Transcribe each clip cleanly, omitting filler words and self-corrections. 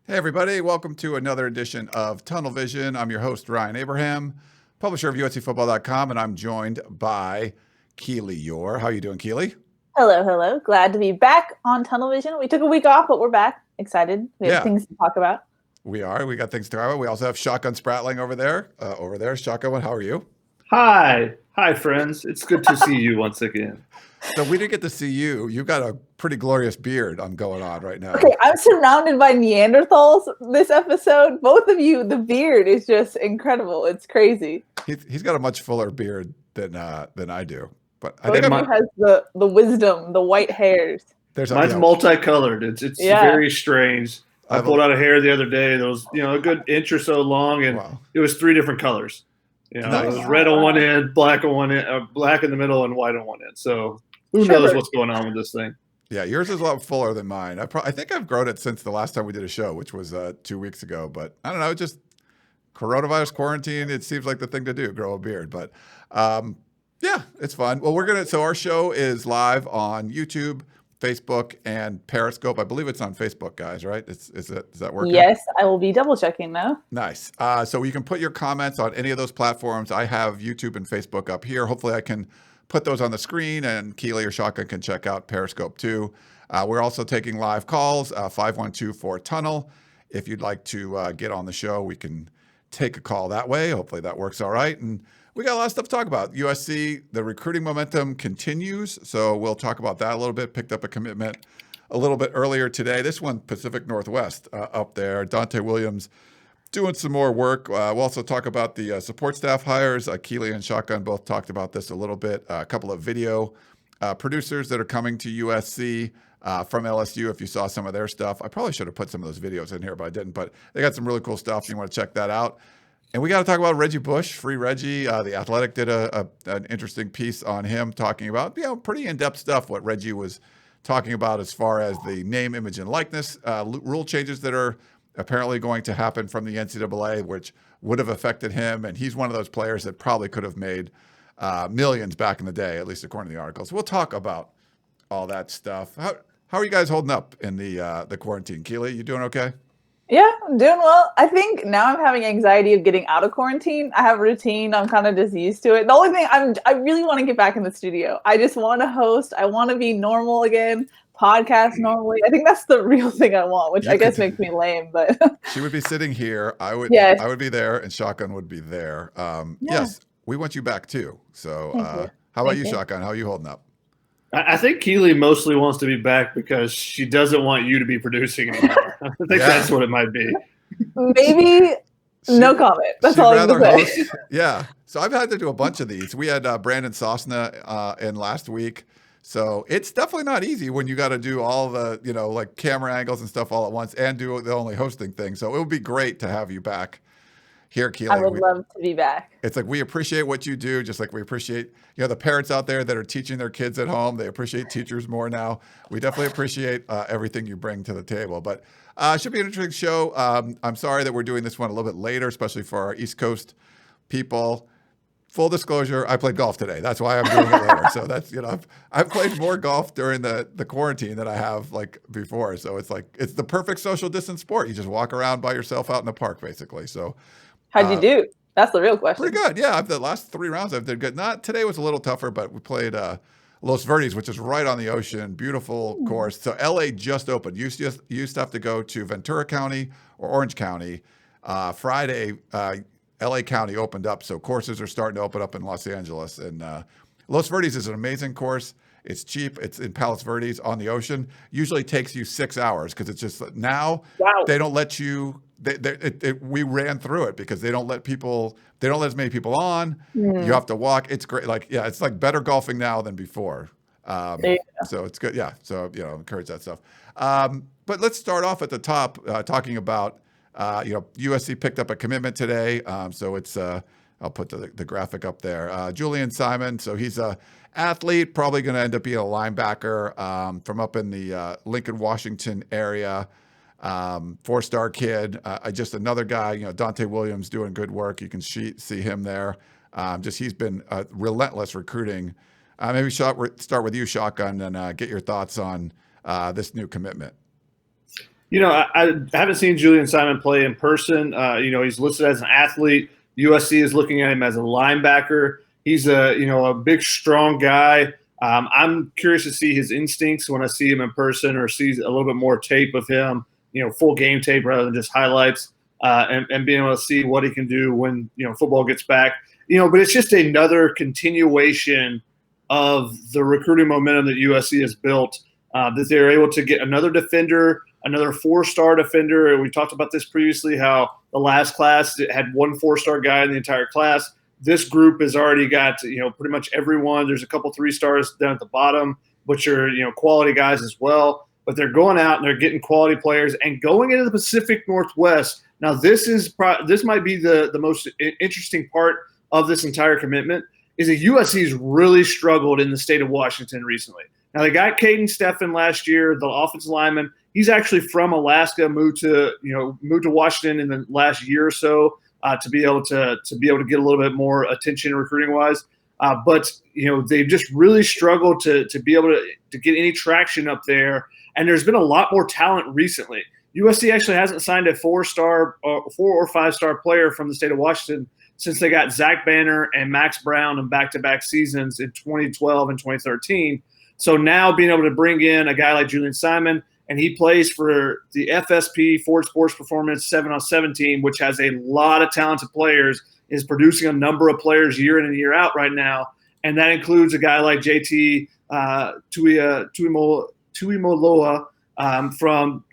Hey, everybody. Welcome to another edition of Tunnel Vision. I'm your host, Ryan Abraham, publisher of USCFootball.com, and I'm joined by Keely Eure. How are you doing, Keely? Hello. Glad to be back on Tunnel Vision. We took a week off, but we're back. Excited. We have Yeah, things to talk about. we are. We got things to talk about. We also have Shotgun Spratling over there. Shotgun, how are you? Hi, friends. It's good to see you once again. So we didn't get to see you. You've got a pretty glorious beard going on right now. Okay, I'm surrounded by Neanderthals this episode. Both of you, the beard is just incredible. It's crazy. He's got a much fuller beard than I do. But I Both think of you has the wisdom, the white hairs. Mine's multicolored. It's very strange. I pulled out a hair the other day that was a good inch or so long, and it was 3 different colors. Nice. It was red on one end, black on one end, black in the middle, and white on one end. So who knows what's going on with this thing? Yeah, yours is a lot fuller than mine. I think I've grown it since the last time we did a show, which was 2 weeks ago. But I don't know, just coronavirus quarantine. It seems like the thing to do, grow a beard. But yeah, it's fun. Well, so our show is live on YouTube, Facebook, and Periscope. I believe it's on Facebook, guys, right? Is that working? Yes, I will be double checking though. Nice. So you can put your comments on any of those platforms. I have YouTube and Facebook up here. Hopefully I can put those on the screen, and Keely or Shotgun can check out Periscope too. We're also taking live calls, 512-4-TUNNEL. If you'd like to get on the show, we can take a call that way. Hopefully that works all right. And we got a lot of stuff to talk about. USC, the recruiting momentum continues, so we'll talk about that a little bit. Picked up a commitment a little bit earlier today. This one, Pacific Northwest up there. Dante Williams doing some more work. We'll also talk about the support staff hires. Keely and Shotgun both talked about this a little bit. A couple of video producers that are coming to USC from LSU. If you saw some of their stuff, I probably should have put some of those videos in here, but I didn't. But they got some really cool stuff. You want to check that out. And we got to talk about Reggie Bush, Free Reggie. The Athletic did an interesting piece on him talking about, pretty in-depth stuff, what Reggie was talking about as far as the name, image, and likeness rule changes that are apparently going to happen from the NCAA, which would have affected him. And he's one of those players that probably could have made millions back in the day, at least according to the articles. We'll talk about all that stuff. How are you guys holding up in the quarantine? Keely, you doing okay? Yeah, I'm doing well. I think now I'm having anxiety of getting out of quarantine. I have a routine. I'm kind of just used to it. The only thing I really want to get back in the studio. I just want to host. I want to be normal again. Podcast normally. I think that's the real thing I want, which I guess makes me lame, but she would be sitting here. I would be there, and Shotgun would be there. Yes, we want you back too. So how about you, Shotgun? How are you holding up? I think Keely mostly wants to be back because she doesn't want you to be producing anymore. I think that's what it might be. Maybe no comment. That's all I'm going to say. Yeah. So I've had to do a bunch of these. We had Brandon Sosna in last week. So it's definitely not easy when you got to do all the, like camera angles and stuff all at once and do the only hosting thing. So it would be great to have you back here, Keely. I would love to be back. It's like we appreciate what you do, just like we appreciate, the parents out there that are teaching their kids at home. They appreciate teachers more now. We definitely appreciate everything you bring to the table. But it should be an interesting show. I'm sorry that we're doing this one a little bit later, especially for our East Coast people. Full disclosure, I played golf today. That's why I'm doing it later. So that's, I've played more golf during the quarantine than I have like before. So it's like, it's the perfect social distance sport. You just walk around by yourself out in the park, basically. So how'd you do? That's the real question. Pretty good. Yeah. The last 3 rounds I've did good. Not today was a little tougher, but we played Los Verdes, which is right on the ocean. Beautiful course. So LA just opened. You used to have to go to Ventura County or Orange County. Friday, LA County opened up, so courses are starting to open up in Los Angeles. And Los Verdes is an amazing course. It's cheap. It's in Palos Verdes on the ocean. Usually takes you 6 hours because it's just now they don't let you. We ran through it because they don't let as many people on. You have to walk. It's great. It's like better golfing now than before. So it's good. Yeah. So encourage that stuff. But let's start off at the top talking about. USC picked up a commitment today. So it's, I'll put the graphic up there. Julian Simon. So he's a athlete, probably going to end up being a linebacker from up in the Lincoln, Washington area. 4-star kid. Just another guy, Dante Williams doing good work. You can see him there. He's been relentless recruiting. Maybe start with you, Shotgun, and get your thoughts on this new commitment. I haven't seen Julian Simon play in person. He's listed as an athlete. USC is looking at him as a linebacker. He's a big, strong guy. I'm curious to see his instincts when I see him in person or see a little bit more tape of him, full game tape rather than just highlights, and being able to see what he can do when, football gets back. But it's just another continuation of the recruiting momentum that USC has built, that they're able to get another defender, another 4-star defender. We talked about this previously, how the last class had one 4-star guy in the entire class. This group has already got, pretty much everyone. There's a couple 3-stars down at the bottom, which are, quality guys as well. But they're going out and they're getting quality players and going into the Pacific Northwest. Now, this might be the most interesting part of this entire commitment, is that USC's really struggled in the state of Washington recently. Now, they got Caden Steffen last year, the offensive lineman. He's actually from Alaska, moved to Washington in the last year or so to be able to get a little bit more attention recruiting wise. But they've just really struggled to be able to get any traction up there. And there's been a lot more talent recently. USC actually hasn't signed a 4-star or 4 or 5-star player from the state of Washington since they got Zach Banner and Max Brown in back-to-back seasons in 2012 and 2013. So now being able to bring in a guy like Julian Simon, and he plays for the FSP, Ford Sports Performance 7-on-7 team, which has a lot of talented players, is producing a number of players year in and year out right now. And that includes a guy like JT Tuimoloa from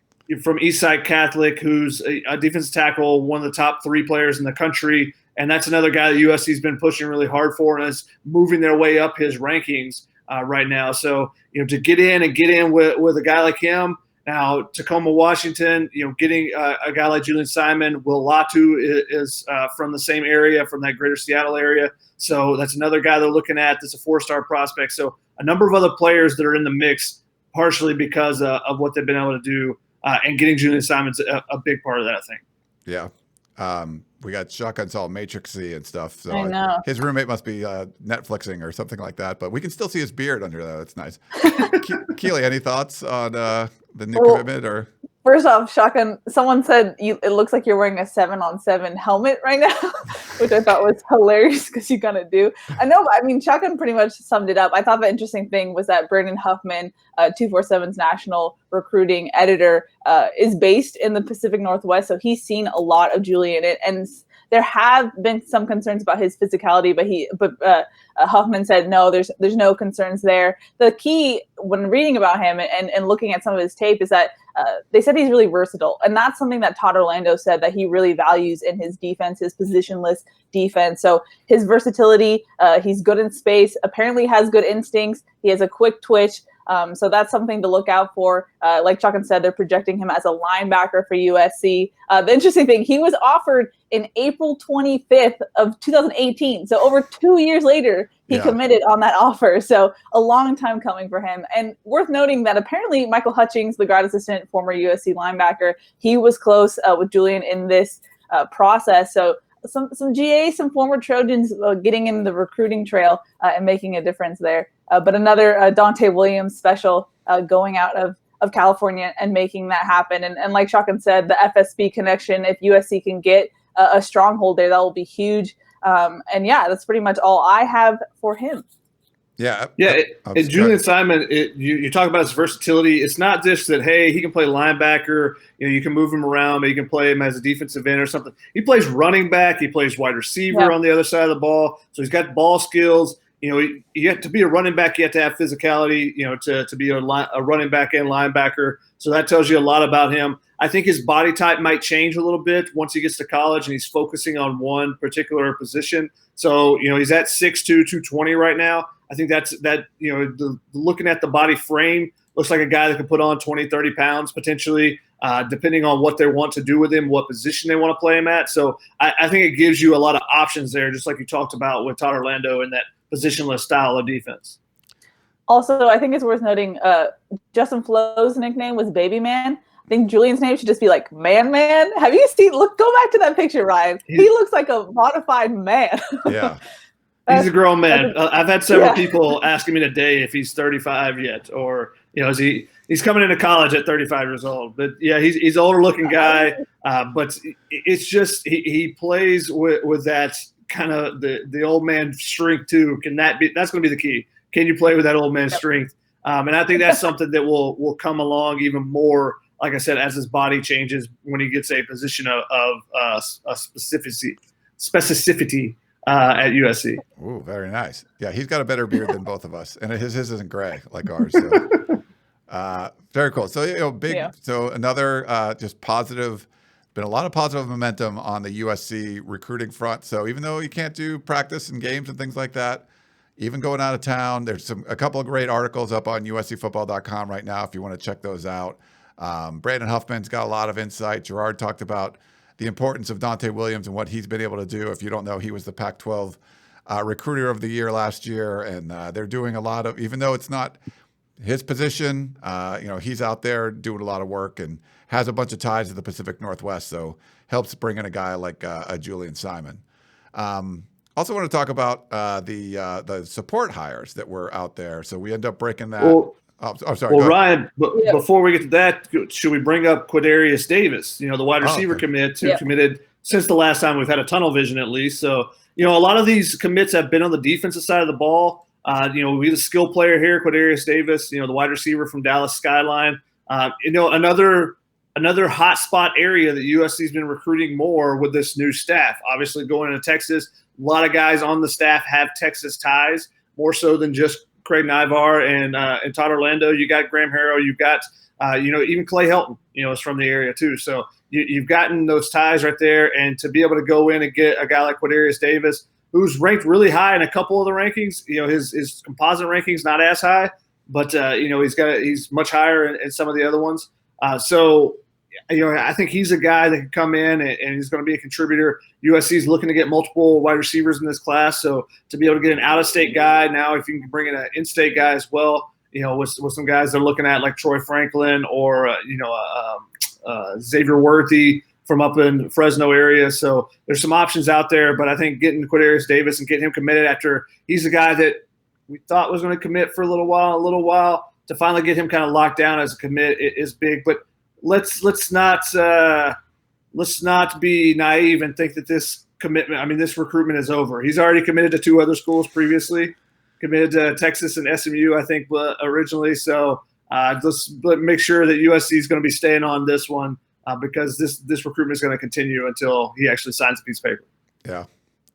Eastside Catholic, who's a defensive tackle, one of the top 3 players in the country. And that's another guy that USC's been pushing really hard for and is moving their way up his rankings right now. So, to get in with a guy like him. Now, Tacoma, Washington, getting a guy like Julian Simon. Will Latu is from the same area, from that greater Seattle area. So that's another guy they're looking at. That's a 4-star prospect. So a number of other players that are in the mix, partially because of what they've been able to do. And getting Julian Simon's a big part of that, I think. Yeah. We got Shotgun's all matrixy and stuff. So I know. His roommate must be Netflixing or something like that, but we can still see his beard under that. That's nice. Keely, any thoughts on the new commitment? Or first off, Shotgun, someone said it looks like you're wearing a 7-on-7 helmet right now, which I thought was hilarious because you kind of do. I know, but I mean, Shotgun pretty much summed it up. I thought the interesting thing was that Brandon Huffman, 247's national recruiting editor, is based in the Pacific Northwest, so he's seen a lot of Julian, and there have been some concerns about his physicality, but Huffman said no, there's no concerns there. The key when reading about him and looking at some of his tape is that they said he's really versatile, and that's something that Todd Orlando said that he really values in his defense, his positionless defense. So his versatility, he's good in space, apparently has good instincts, he has a quick twitch. So that's something to look out for. Like Chuck said, they're projecting him as a linebacker for USC. The interesting thing, he was offered in April 25th of 2018. So over 2 years later, he committed on that offer. So a long time coming for him. And worth noting that apparently Michael Hutchings, the grad assistant, former USC linebacker, he was close with Julian in this process. So some GA, some former Trojans getting in the recruiting trail and making a difference there. But another Dante Williams special going out of California and making that happen. And like Shotgun said, the FSB connection, if USC can get a stronghold there, that will be huge. And yeah, that's pretty much all I have for him. Yeah. And Julian Simon, you talk about his versatility. It's not just that, hey, he can play linebacker. You can move him around, but you can play him as a defensive end or something. He plays running back. He plays wide receiver on the other side of the ball. So he's got ball skills. You have to be a running back. You have to have physicality, to be a running back and linebacker. So that tells you a lot about him. I think his body type might change a little bit once he gets to college and he's focusing on one particular position. So, he's at 6'2", 220 right now. I think looking at the body frame, looks like a guy that can put on 20, 30 pounds potentially, depending on what they want to do with him, what position they want to play him at. So I think it gives you a lot of options there, just like you talked about with Todd Orlando and that positionless style of defense. Also, I think it's worth noting Justin Flo's nickname was Baby Man. I think Julian's name should just be like Man. Have you seen? Go back to that picture, Ryan. He looks like a modified man. Yeah. He's a grown man. I've had several people asking me today if he's 35 yet, or is he he's coming into college at 35 years old. But yeah, he's an older looking guy. But it's just he plays with that kind of the old man strength too. That's going to be the key. Can you play with that old man strength? And I think that's something that will come along even more, like I said, as his body changes when he gets a position of specificity at USC. Ooh, very nice. Yeah, he's got a better beard than both of us, and his isn't gray like ours. So. Very cool. So, so another just positive, been a lot of positive momentum on the USC recruiting front. So even though you can't do practice and games and things like that, even going out of town, there's a couple of great articles up on uscfootball.com right now if you want to check those out. Brandon Huffman's got a lot of insight. Gerard talked about the importance of Dante Williams and what he's been able to do. If you don't know, he was the Pac-12 recruiter of the year last year, and they're doing a lot of, even though it's not his position, he's out there doing a lot of work and has a bunch of ties to the Pacific Northwest, so helps bring in a guy like a Julian Simon. Also want to talk about the support hires that were out there. So we end up breaking that. Sorry. Well, Ryan, before we get to that, should we bring up Quadarius Davis, the wide receiver commit who committed since the last time we've had a tunnel vision at least. So, a lot of these commits have been on the defensive side of the ball. We the skill player here, Quadarius Davis, the wide receiver from Dallas Skyline. Another hot spot area that USC's been recruiting more with this new staff. Obviously, going into Texas, a lot of guys on the staff have Texas ties, more so than just Craig Nivar and Todd Orlando. You got Graham Harrow. You've got even Clay Helton. Is from the area too. So you've gotten those ties right there, and to be able to go in and get a guy like Quadarius Davis, who's ranked really high in a couple of the rankings. His composite rankings not as high, but he's much higher in some of the other ones. I think he's a guy that can come in and he's going to be a contributor. USC is looking to get multiple wide receivers in this class, so to be able to get an out-of-state guy now, if you can bring in an in-state guy as well, with some guys they're looking at like Troy Franklin or Xavier Worthy from up in Fresno area. So there's some options out there, but I think getting Quadarius Davis and getting him committed after he's a guy that we thought was going to commit for a little while to finally get him kind of locked down as a commit is big. But let's not be naive and think that this recruitment is over. He's already committed to 2 other schools previously, committed to Texas and SMU, I think, originally. So let's make sure that USC is going to be staying on this one. Because this recruitment is going to continue until he actually signs a piece of paper. Yeah.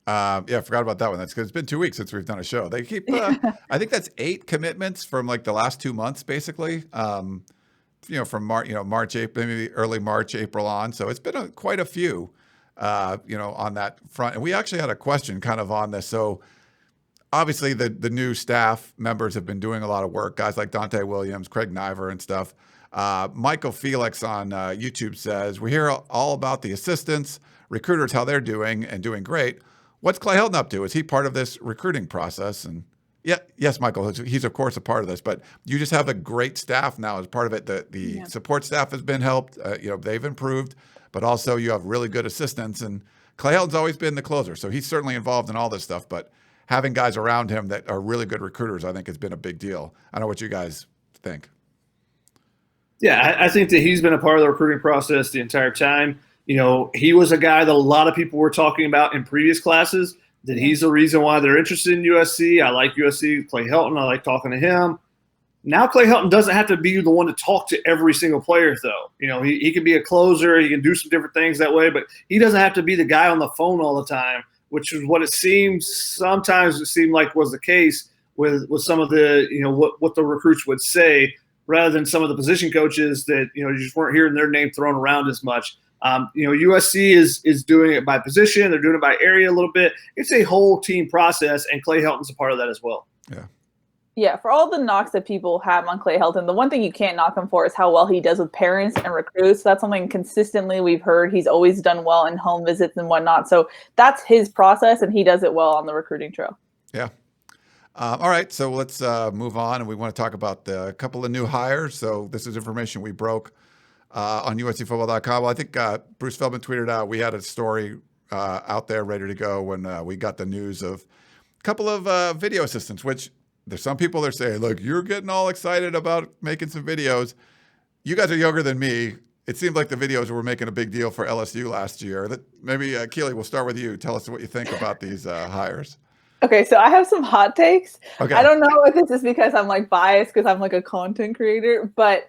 I forgot about that one. That's because it's been 2 weeks since we've done a show. They keep, I think that's 8 commitments from like the last 2 months, basically. From March, April, maybe early March, April on. So it's been quite a few, on that front. And we actually had a question kind of on this. So obviously the new staff members have been doing a lot of work. Guys like Dante Williams, Craig Niver and stuff. Michael Felix on YouTube says, we hear all about the assistants, recruiters, how they're doing and doing great. What's Clay Helton up to? Is he part of this recruiting process? And yes, Michael, he's of course a part of this, but you just have a great staff now as part of it. The support staff has been helped, they've improved, but also you have really good assistants, and Clay Helton's always been the closer. So he's certainly involved in all this stuff, but having guys around him that are really good recruiters, I think has been a big deal. I don't know what you guys think. Yeah, I think that he's been a part of the recruiting process the entire time. He was a guy that a lot of people were talking about in previous classes, that he's the reason why they're interested in USC. I like USC, Clay Helton. I like talking to him. Now Clay Helton doesn't have to be the one to talk to every single player, though. He can be a closer. He can do some different things that way, but he doesn't have to be the guy on the phone all the time, which is what it seemed like was the case with some of the, what the recruits would say, rather than some of the position coaches that, you just weren't hearing their name thrown around as much. USC is doing it by position. They're doing it by area a little bit. It's a whole team process, and Clay Helton's a part of that as well. Yeah. Yeah, for all the knocks that people have on Clay Helton, the one thing you can't knock him for is how well he does with parents and recruits. That's something consistently we've heard. He's always done well in home visits and whatnot. So that's his process, and he does it well on the recruiting trail. Yeah. All right, so let's move on, and we want to talk about a couple of new hires. So this is information we broke on USCfootball.com. Well, I think Bruce Feldman tweeted out we had a story out there ready to go when we got the news of a couple of video assistants, which There's some people that are saying, look, you're getting all excited about making some videos. You guys are younger than me. It seemed like the videos were making a big deal for LSU last year. Maybe, Keely, we'll start with you. Tell us what you think about these hires. Okay, so I have some hot takes. Okay. I don't know if this is because I'm like biased because I'm like a content creator, but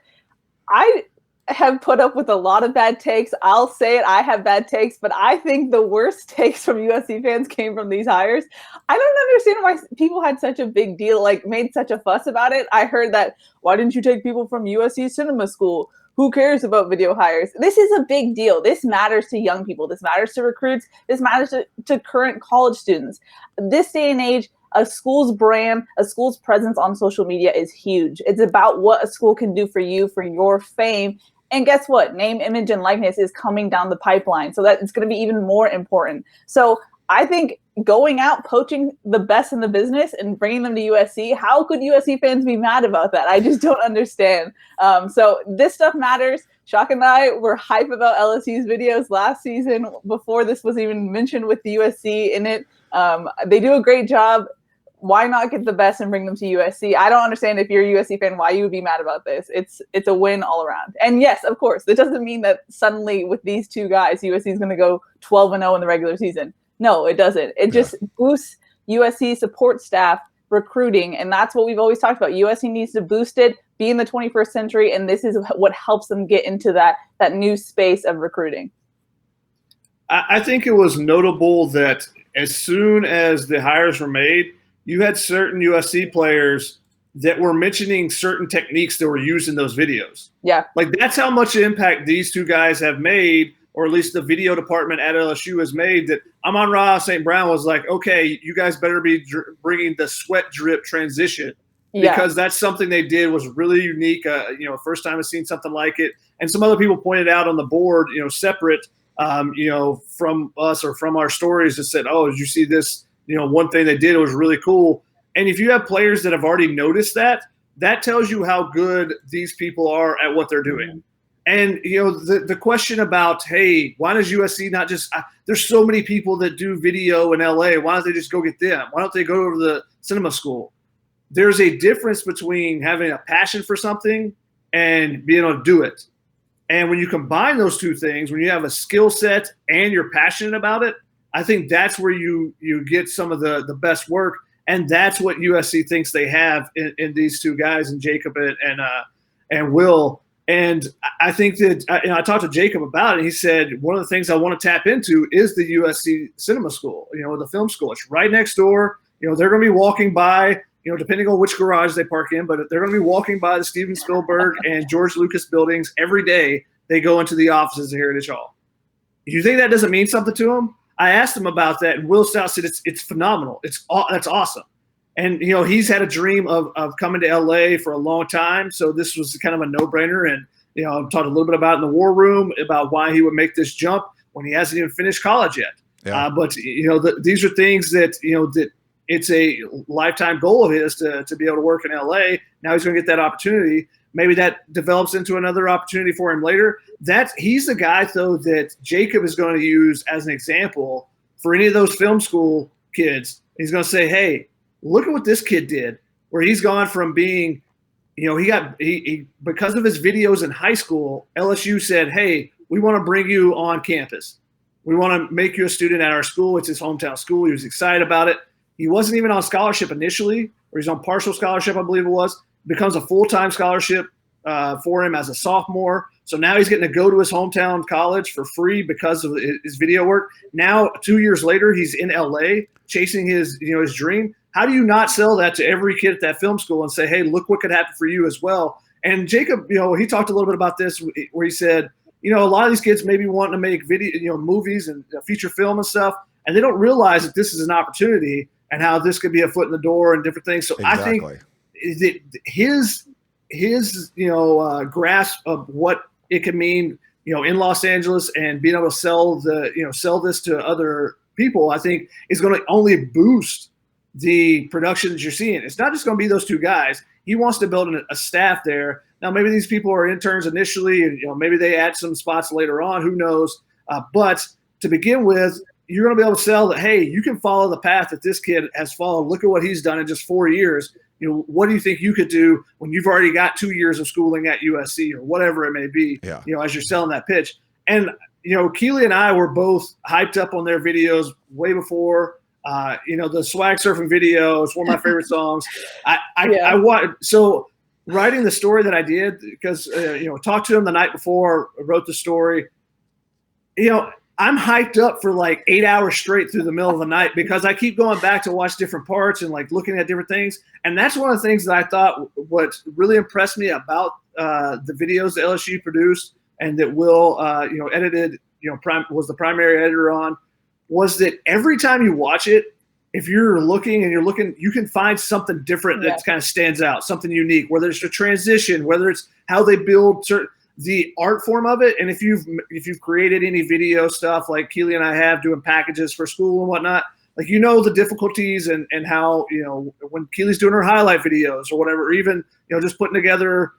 I have put up with a lot of bad takes. I'll say it, I have bad takes, but I think the worst takes from USC fans came from these hires. I don't understand why people had such a big deal, like made such a fuss about it. I heard that, why didn't you take people from USC Cinema School? Who cares about video hires? This is a big deal. This matters to young people. This matters to recruits. This matters to current college students. This day and age, a school's brand, a school's presence on social media is huge. It's about what a school can do for you, for your fame. And guess what? Name, image, and likeness is coming down the pipeline. So that it's going to be even more important. So I think going out, poaching the best in the business and bringing them to USC, how could USC fans be mad about that? I just don't understand. So this stuff matters. Shock and I were hype about LSU's videos last season before this was even mentioned with the USC in it. They do a great job. Why not get the best and bring them to USC? I don't understand if you're a USC fan, why you would be mad about this. It's a win all around. And yes, of course, that doesn't mean that suddenly with these two guys, USC is going to go 12-0 in the regular season. No, it doesn't. It just boosts USC support staff recruiting. And that's what we've always talked about. USC needs to boost it, be in the 21st century. And this is what helps them get into that new space of recruiting. I think it was notable that as soon as the hires were made, you had certain USC players that were mentioning certain techniques that were used in those videos. Yeah. Like that's how much impact these two guys have made, or at least the video department at LSU has made, that Amon-Ra St. Brown was like, okay, you guys better be bringing the sweat drip transition, because that's something they did was really unique. First time I've seen something like it. And some other people pointed out on the board, separate, from us or from our stories that said, oh, did you see this? One thing they did, it was really cool. And if you have players that have already noticed that, that tells you how good these people are at what they're doing. Mm-hmm. And, the question about, hey, why does USC not just there's so many people that do video in LA. Why don't they just go get them? Why don't they go over to the cinema school? There's a difference between having a passion for something and being able to do it. And when you combine those two things, when you have a skill set and you're passionate about it, I think that's where you get some of the best work. And that's what USC thinks they have in these two guys, and Jacob and Will. And I think that I talked to Jacob about it. And he said one of the things I want to tap into is the USC Cinema School, the film school. It's right next door. They're going to be walking by, depending on which garage they park in, but they're going to be walking by the Steven Spielberg and George Lucas buildings every day. They go into the offices of Heritage Hall. You think that doesn't mean something to them? I asked him about that, and Will Stout said it's phenomenal. That's awesome. And, he's had a dream of coming to LA for a long time. So this was kind of a no-brainer. And, I talked a little bit about in the war room about why he would make this jump when he hasn't even finished college yet. Yeah. But, these are things that, that it's a lifetime goal of his to be able to work in LA. Now he's going to get that opportunity. Maybe that develops into another opportunity for him later. He's the guy, though, that Jacob is going to use as an example for any of those film school kids. He's going to say, hey, look at what this kid did, where he's gone from being, he because of his videos in high school, LSU said, hey, we want to bring you on campus. We want to make you a student at our school. It's his hometown school. He was excited about it. He wasn't even on scholarship initially, or he's on partial scholarship, I believe it was. Becomes a full-time scholarship for him as a sophomore. So now he's getting to go to his hometown college for free because of his video work. Now, 2 years later, he's in LA chasing his dream. How do you not sell that to every kid at that film school and say, hey, look what could happen for you as well? And Jacob, he talked a little bit about this where he said, a lot of these kids maybe want to make video, movies and feature film and stuff, and they don't realize that this is an opportunity and how this could be a foot in the door and different things. So exactly. I think his grasp of what it could mean, in Los Angeles and being able to sell this to other people, I think is going to only boost the production that you're seeing. It's not just going to be those two guys. He wants to build a staff there. Now, maybe these people are interns initially, and maybe they add some spots later on. Who knows? But to begin with, you're going to be able to sell that, hey, you can follow the path that this kid has followed. Look at what he's done in just 4 years. what do you think you could do when you've already got 2 years of schooling at USC or whatever it may be, as you're selling that pitch. And, Keely and I were both hyped up on their videos way before, the swag surfing video is one of my favorite songs. So writing the story that I did, because, talked to him the night before, wrote the story, I'm hyped up for like 8 hours straight through the middle of the night because I keep going back to watch different parts and like looking at different things. And that's one of the things that I thought what really impressed me about the videos that LSU produced and that Will, edited, was the primary editor on, was that every time you watch it, if you're looking, you can find something different that kind of stands out, something unique, whether it's a transition, whether it's how they build the art form of it. And if you've created any video stuff like Keely and I have doing packages for school and whatnot, like, the difficulties and how, when Keely's doing her highlight videos or whatever, or even, just putting together,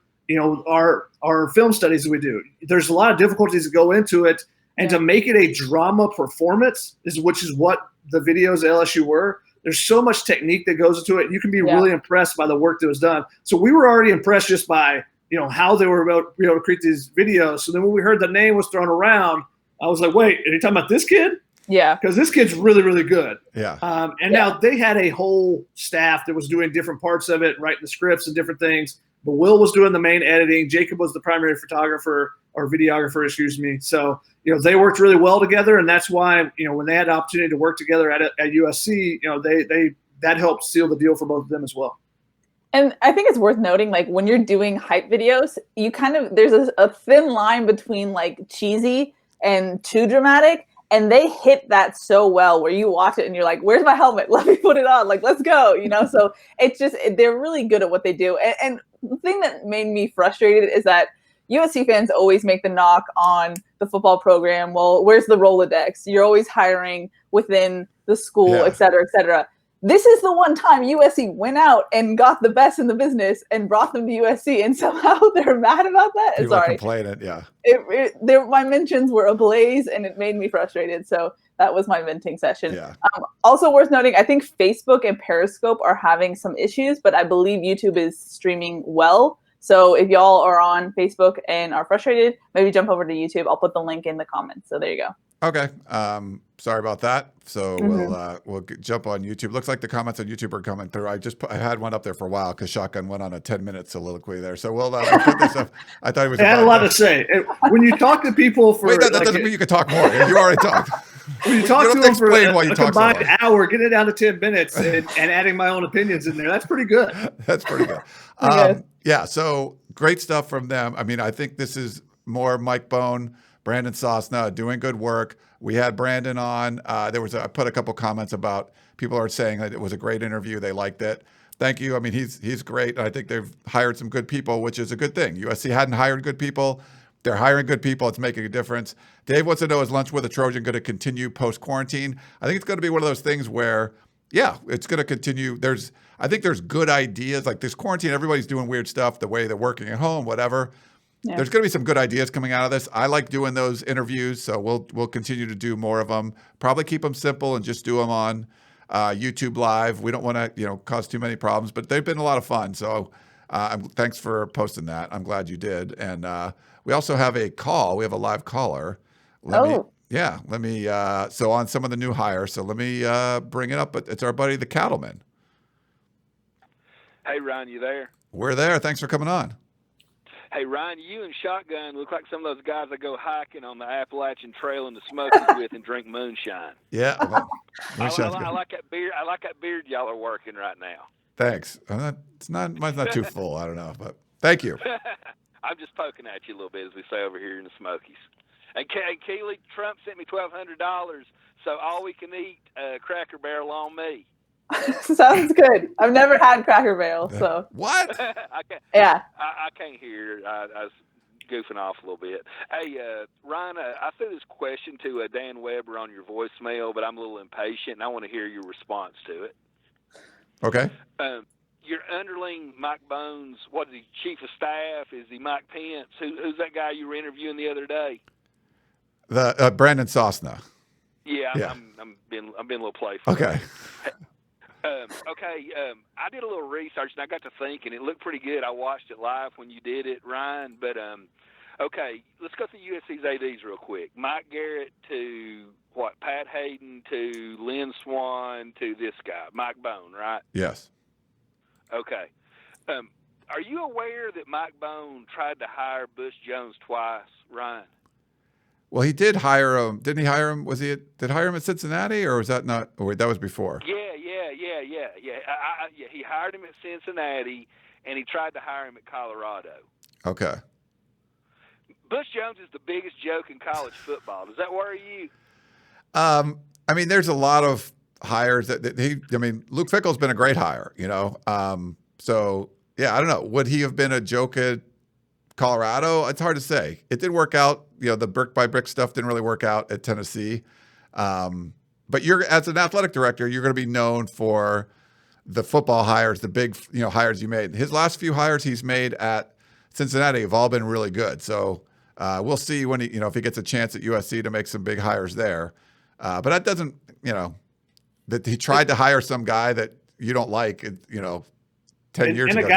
our film studies that we do, there's a lot of difficulties that go into it. And to make it a drama performance which is what the videos at LSU were, there's so much technique that goes into it. You can be really impressed by the work that was done. So we were already impressed just by, how they were able to create these videos. So then when we heard the name was thrown around, I was like, wait, are you talking about this kid? Yeah. Because this kid's really, really good. Yeah. Now they had a whole staff that was doing different parts of it, writing the scripts and different things. But Will was doing the main editing. Jacob was the primary photographer or videographer, excuse me. So, they worked really well together. And that's why, when they had the opportunity to work together at USC, that helped seal the deal for both of them as well. And I think it's worth noting, like, when you're doing hype videos, you there's a thin line between like cheesy and too dramatic. And they hit that so well where you watch it and you're like, where's my helmet? Let me put it on. Like, let's go. So it's just, they're really good at what they do. And the thing that made me frustrated is that USC fans always make the knock on the football program. Well, where's the Rolodex? You're always hiring within the school, et cetera, et cetera. This is the one time USC went out and got the best in the business and brought them to USC, and somehow they're mad about that. People are complaining, my mentions were ablaze, and it made me frustrated. So that was my venting session. Yeah. Also worth noting, I think Facebook and Periscope are having some issues, but I believe YouTube is streaming well. So if y'all are on Facebook and are frustrated, maybe jump over to YouTube. I'll put the link in the comments. So there you go. Okay. Sorry about that. So we'll jump on YouTube. Looks like the comments on YouTube are coming through. I had one up there for a while because Shotgun went on a 10-minute soliloquy there. So we'll put this up. I thought he was. I had a lot to say. When you talk to people for that doesn't mean you can talk more. You already talked. When you talk to them for a combined hour, get it down to 10 minutes, and adding my own opinions in there. That's pretty good. That's pretty good. Yeah. So great stuff from them. I mean, I think this is more Mike Bone, Brandon Sosna doing good work. We had Brandon on. I put a couple comments about people are saying that it was a great interview. They liked it. Thank you. I mean, he's great. I think they've hired some good people, which is a good thing. USC hadn't hired good people. They're hiring good people. It's making a difference. Dave wants to know, is Lunch with a Trojan going to continue post-quarantine? I think it's going to be one of those things where, it's going to continue. I think there's good ideas. Like this quarantine, everybody's doing weird stuff, the way they're working at home, whatever. Yeah. There's going to be some good ideas coming out of this. I like doing those interviews, so we'll continue to do more of them. Probably keep them simple and just do them on YouTube Live. We don't want to, cause too many problems, but they've been a lot of fun. So thanks for posting that. I'm glad you did. And we also have a call. We have a live caller. So on some of the new hires. So let me bring it up. But it's our buddy, the Cattleman. Hey, Ryan, you there? We're there. Thanks for coming on. Hey, Ryan, you and Shotgun look like some of those guys that go hiking on the Appalachian Trail in the Smokies with and drink moonshine. Yeah. I like that beard. I like that beard y'all are working right now. Thanks. Mine's not too full. I don't know, but thank you. I'm just poking at you a little bit, as we say over here in the Smokies. And Keely, Trump sent me $1,200, so all we can eat Cracker Barrel on me. Sounds good. I've never had Cracker Barrel, so. What? I can't hear. I was goofing off a little bit. Hey, Ryan, I threw this question to Dan Weber on your voicemail, but I'm a little impatient, and I want to hear your response to it. Okay. Your underling, Mike Bones, what is he, chief of staff? Is he Mike Pence? Who's that guy you were interviewing the other day? The Brandon Sosna. Yeah. I'm being a little playful. Okay. I did a little research and I got to thinking. It looked pretty good. I watched it live when you did it, Ryan. But okay, let's go through USC's ADs real quick. Mike Garrett to Pat Hayden to Lynn Swan to this guy, Mike Bone, right? Yes. Okay. Are you aware that Mike Bone tried to hire Bush Jones twice, Ryan? Well, he did hire him. Didn't he hire him? Did he hire him at Cincinnati, or was that not? Oh, wait, that was before. Yeah. He hired him at Cincinnati, and he tried to hire him at Colorado. Okay. Bush Jones is the biggest joke in college football. Does that worry you? I mean, there's a lot of hires that Luke Fickell's been a great hire, So yeah, I don't know. Would he have been a joke at Colorado? It's hard to say. It did work out. The brick by brick stuff didn't really work out at Tennessee. But as an athletic director, you're going to be known for the football hires, the big, hires you made. His last few hires he's made at Cincinnati have all been really good. So we'll see when if he gets a chance at USC to make some big hires there. But that doesn't, that he tried to hire some guy that you don't like, 10 years ago.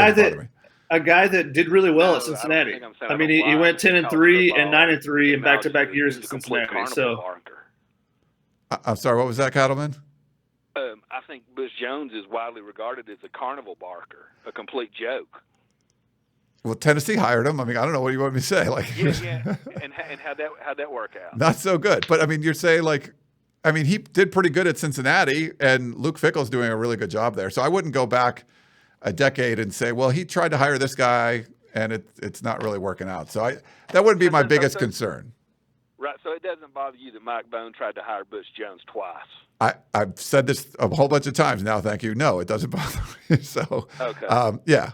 A guy that did really well at Cincinnati. I mean, he went 10-3 and 9-3 in back-to-back years at Cincinnati. So, I'm sorry, what was that, Cattleman? I think Bush Jones is widely regarded as a carnival barker, a complete joke. Well, Tennessee hired him. I mean, I don't know what you want me to say. Yeah. And how'd that work out? Not so good. But I mean, you're saying he did pretty good at Cincinnati, and Luke Fickell's doing a really good job there. So I wouldn't go back a decade and say, well, he tried to hire this guy, and it's not really working out. So that wouldn't be my biggest concern. Right. So it doesn't bother you that Mike Bone tried to hire Bush Jones twice? I've said this a whole bunch of times now. Thank you. No, it doesn't bother me. So, okay. Yeah.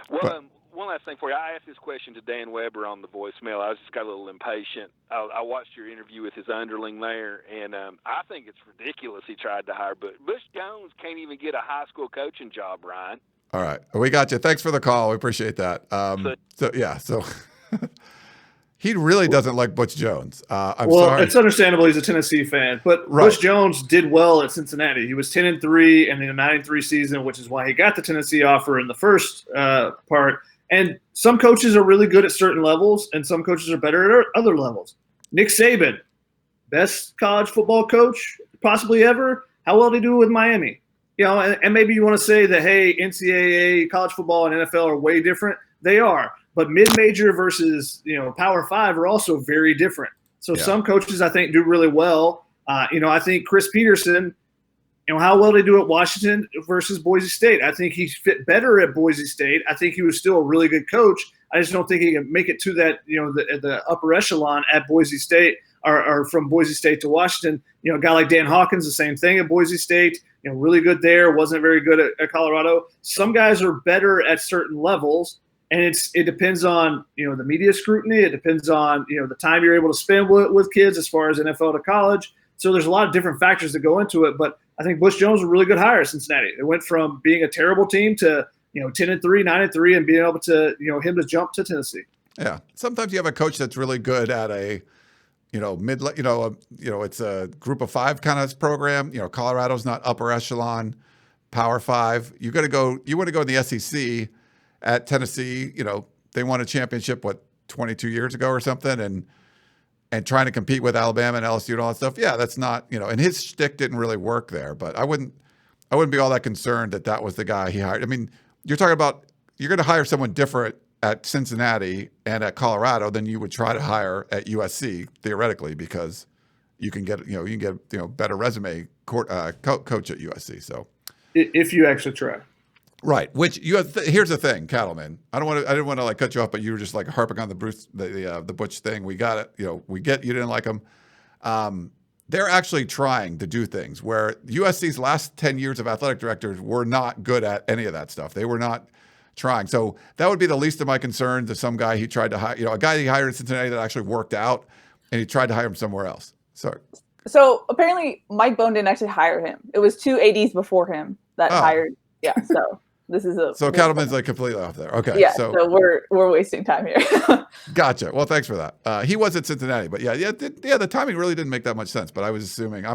Well, one last thing for you. I asked this question to Dan Weber on the voicemail. I just got a little impatient. I watched your interview with his underling there, and I think it's ridiculous he tried to hire Bush. Bush Jones can't even get a high school coaching job, Ryan. All right. We got you. Thanks for the call. We appreciate that. So he really doesn't like Butch Jones. I'm sorry. It's understandable. He's a Tennessee fan, but right. Bush Jones did well at Cincinnati. He was 10-3 and in a 9-3 season, which is why he got the Tennessee offer in the first part. And some coaches are really good at certain levels, and some coaches are better at other levels. Nick Saban, best college football coach possibly ever. How well did he do with Miami? And maybe you want to say that, hey, NCAA, college football, and NFL are way different. They are. But mid-major versus, Power 5 are also very different. So some coaches, I think, do really well. I think Chris Peterson, how well they do at Washington versus Boise State. I think he fit better at Boise State. I think he was still a really good coach. I just don't think he can make it to that, the upper echelon at Boise State or from Boise State to Washington. A guy like Dan Hawkins, the same thing at Boise State. Really good there. Wasn't very good at Colorado. Some guys are better at certain levels. And it depends on, the media scrutiny. It depends on, the time you're able to spend with kids as far as NFL to college. So there's a lot of different factors that go into it. But I think Bush Jones was a really good hire at Cincinnati. It went from being a terrible team to, 10-3, 9-3, and being able to, him to jump to Tennessee. Yeah. Sometimes you have a coach that's really good at a, it's a group of 5 kind of program. Colorado's not upper echelon, Power 5. You want to go in the SEC. At Tennessee, they won a championship, 22 years ago or something, and trying to compete with Alabama and LSU and all that stuff. Yeah, that's not, and his shtick didn't really work there. But I wouldn't be all that concerned that was the guy he hired. I mean, you're talking about you're going to hire someone different at Cincinnati and at Colorado than you would try to hire at USC theoretically, because you can get better resume coach at USC. So if you actually try. Right. Which here's the thing, Cattleman. I didn't want to cut you off, but you were just harping on the Butch thing. We got it. We get you didn't like him. They're actually trying to do things where USC's last 10 years of athletic directors were not good at any of that stuff. They were not trying. So that would be the least of my concerns if some guy he tried to hire, a guy he hired in Cincinnati that actually worked out, and he tried to hire him somewhere else. Sorry. So apparently Mike Bone didn't actually hire him. It was 2 ADs before him that hired. Yeah. So. This is so Cattleman's completely off there. Okay. Yeah. So we're wasting time here. Gotcha. Well, thanks for that. He was at Cincinnati, but the timing really didn't make that much sense. But I was assuming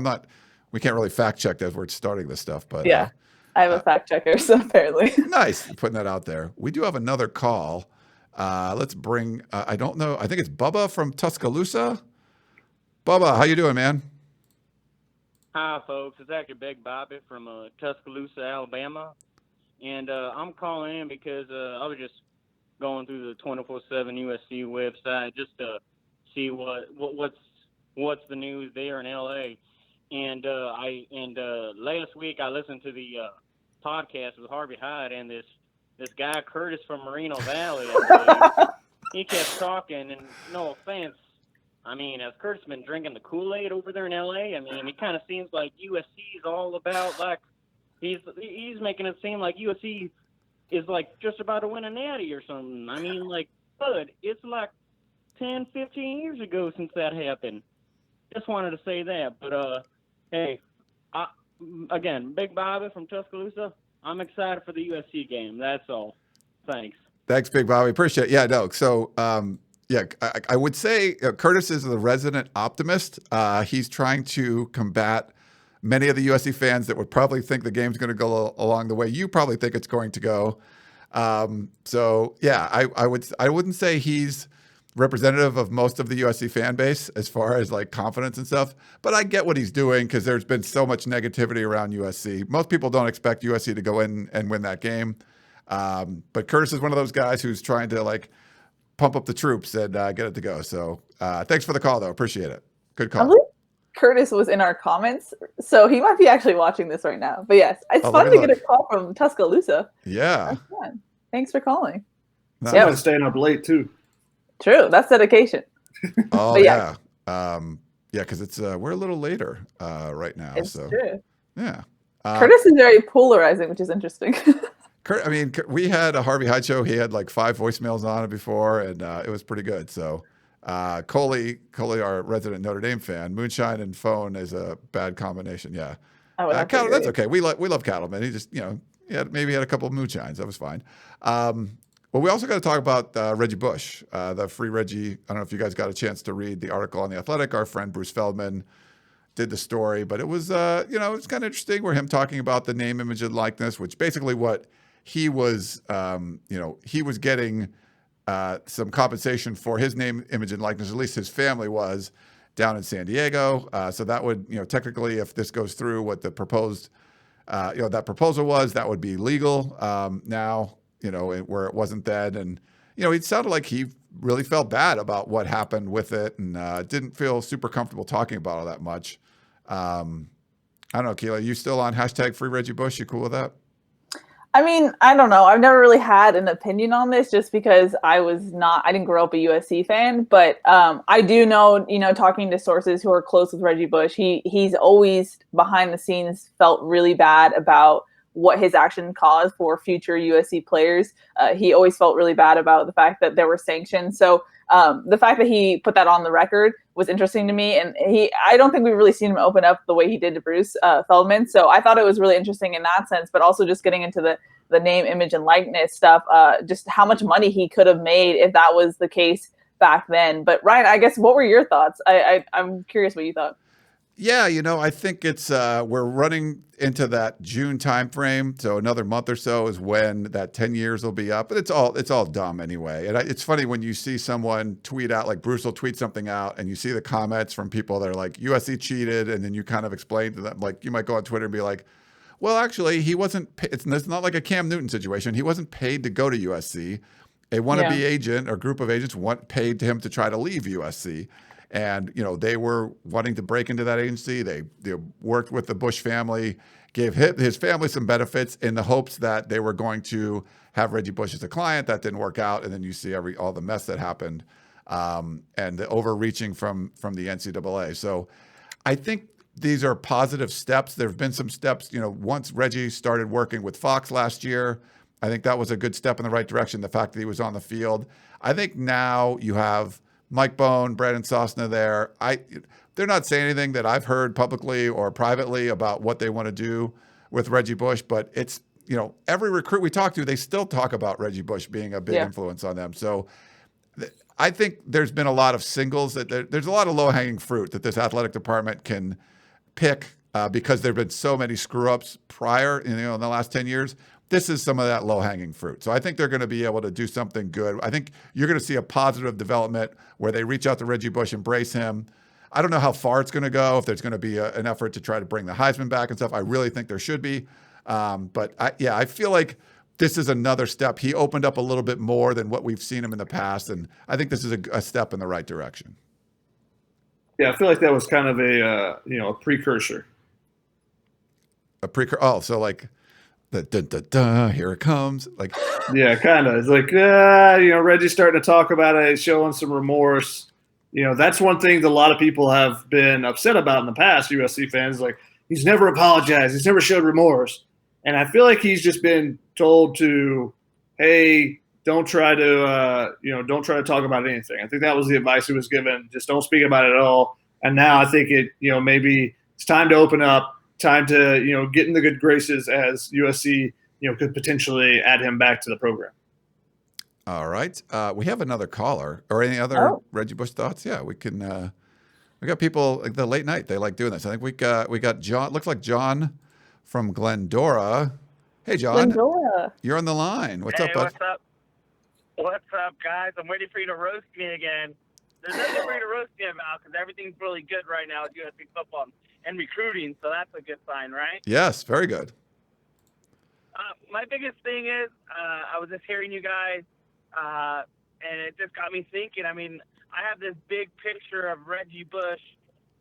we can't really fact check as we're starting this stuff, but yeah, I have a fact checker, so apparently. Nice, putting that out there. We do have another call. Let's bring. I don't know. I think it's Bubba from Tuscaloosa. Bubba, how you doing, man? Hi, folks. It's actually Big Bobby from Tuscaloosa, Alabama, and I'm calling in because I was just going through the 24/7 USC website just to see what's the news there in LA. And last week I listened to the podcast with Harvey Hyde and this guy Curtis from Moreno Valley. He kept talking, and no offense, I mean, has Curtis been drinking the Kool-Aid over there in LA? I mean, it kind of seems like USC is all about, like, he's making it seem like USC is like just about to win a natty or something. I mean, like, bud, it's like 10, 15 years ago since that happened. Just wanted to say that. But, hey, again, Big Bobby from Tuscaloosa, I'm excited for the USC game. That's all. Thanks. Thanks, Big Bobby. Appreciate it. Yeah, no. So, yeah, I would say Curtis is the resident optimist. He's trying to combat many of the USC fans that would probably think the game's going to go along the way you probably think it's going to go. So, yeah, I wouldn't say he's representative of most of the USC fan base as far as like confidence and stuff, but I get what he's doing because there's been so much negativity around USC. Most people don't expect USC to go in and win that game. But Curtis is one of those guys who's trying to like pump up the troops and get it to go. So thanks for the call, though. Appreciate it. Good call. I believe Curtis was in our comments, so he might be actually watching this right now. But yes, it's fun to get a call from Tuscaloosa. Yeah. Thanks for calling. No. Yeah, staying up late too. True, that's dedication. Oh yeah, yeah, because it's we're a little later right now. It's so true. Yeah. Curtis is very polarizing, which is interesting. I mean, we had a Harvey Hyde show. He had like 5 voicemails on it before, and it was pretty good. So, Coley, our resident Notre Dame fan, moonshine and phone is a bad combination. Yeah, that's okay. We love Cattleman. He just, maybe had a couple of moonshines. That was fine. Well, we also got to talk about Reggie Bush, the free Reggie. I don't know if you guys got a chance to read the article on The Athletic. Our friend Bruce Feldman did the story, but it was, it's kind of interesting where him talking about the name, image, and likeness, which basically what he was, he was getting some compensation for his name, image, and likeness. At least his family was down in San Diego. So that would, technically, if this goes through, what the proposed, that proposal was, that would be legal now. Where it wasn't then. And, it sounded like he really felt bad about what happened with it and didn't feel super comfortable talking about all that much. I don't know, Keely, you still on hashtag free Reggie Bush? You cool with that? I mean, I don't know. I've never really had an opinion on this just because I didn't grow up a USC fan, but I do know, talking to sources who are close with Reggie Bush, he's always behind the scenes felt really bad about what his action caused for future USC players. He always felt really bad about the fact that there were sanctions. So the fact that he put that on the record was interesting to me. And I don't think we've really seen him open up the way he did to Bruce Feldman. So I thought it was really interesting in that sense, but also just getting into the name, image, and likeness stuff, just how much money he could have made if that was the case back then. But Ryan, I guess, what were your thoughts? I'm curious what you thought. Yeah, I think it's we're running into that June timeframe, so another month or so is when that 10 years will be up. But it's all dumb anyway. And it's funny when you see someone tweet out, like Bruce will tweet something out, and you see the comments from people that are like, USC cheated, and then you kind of explain to them, like you might go on Twitter and be like, well, actually, he wasn't. It's not like a Cam Newton situation. He wasn't paid to go to USC. A wannabe agent or group of agents paid him to try to leave USC. And, they were wanting to break into that agency. They worked with the Bush family, gave his family some benefits in the hopes that they were going to have Reggie Bush as a client. That didn't work out. And then you see all the mess that happened and the overreaching from the NCAA. So I think these are positive steps. There have been some steps, once Reggie started working with Fox last year, I think that was a good step in the right direction. The fact that he was on the field. I think now you have Mike Bone, Brandon Sosna there. They're not saying anything that I've heard publicly or privately about what they want to do with Reggie Bush, but it's, every recruit we talk to, they still talk about Reggie Bush being a big influence on them. So I think there's been a lot of singles there's a lot of low-hanging fruit that this athletic department can pick because there have been so many screw ups prior, in the last 10 years. This is some of that low hanging fruit. So I think they're going to be able to do something good. I think you're going to see a positive development where they reach out to Reggie Bush, embrace him. I don't know how far it's going to go, if there's going to be an effort to try to bring the Heisman back and stuff. I really think there should be. But I feel like this is another step. He opened up a little bit more than what we've seen him in the past. And I think this is a step in the right direction. Yeah, I feel like that was kind of a precursor. So like the dun, dun, dun, here it comes. Like, yeah, kind of. It's like, Reggie's starting to talk about it, showing some remorse. That's one thing that a lot of people have been upset about in the past, USC fans. Like, he's never apologized. He's never showed remorse. And I feel like he's just been told to, hey, don't try to talk about anything. I think that was the advice he was given. Just don't speak about it at all. And now I think maybe it's time to open up, time to, get in the good graces as USC, could potentially add him back to the program. All right. We have another caller or any other Reggie Bush thoughts? Yeah, we can, we got people like the late night. They like doing this. I think we got John, looks like John from Glendora. Hey, John, you're on the line. What's up, bud? What's up? What's up, guys? I'm waiting for you to roast me again. There's nothing for you to roast me about because everything's really good right now with USC football and recruiting, so that's a good sign, right? Yes, very good. My biggest thing is I was just hearing you guys, and it just got me thinking. I mean, I have this big picture of Reggie Bush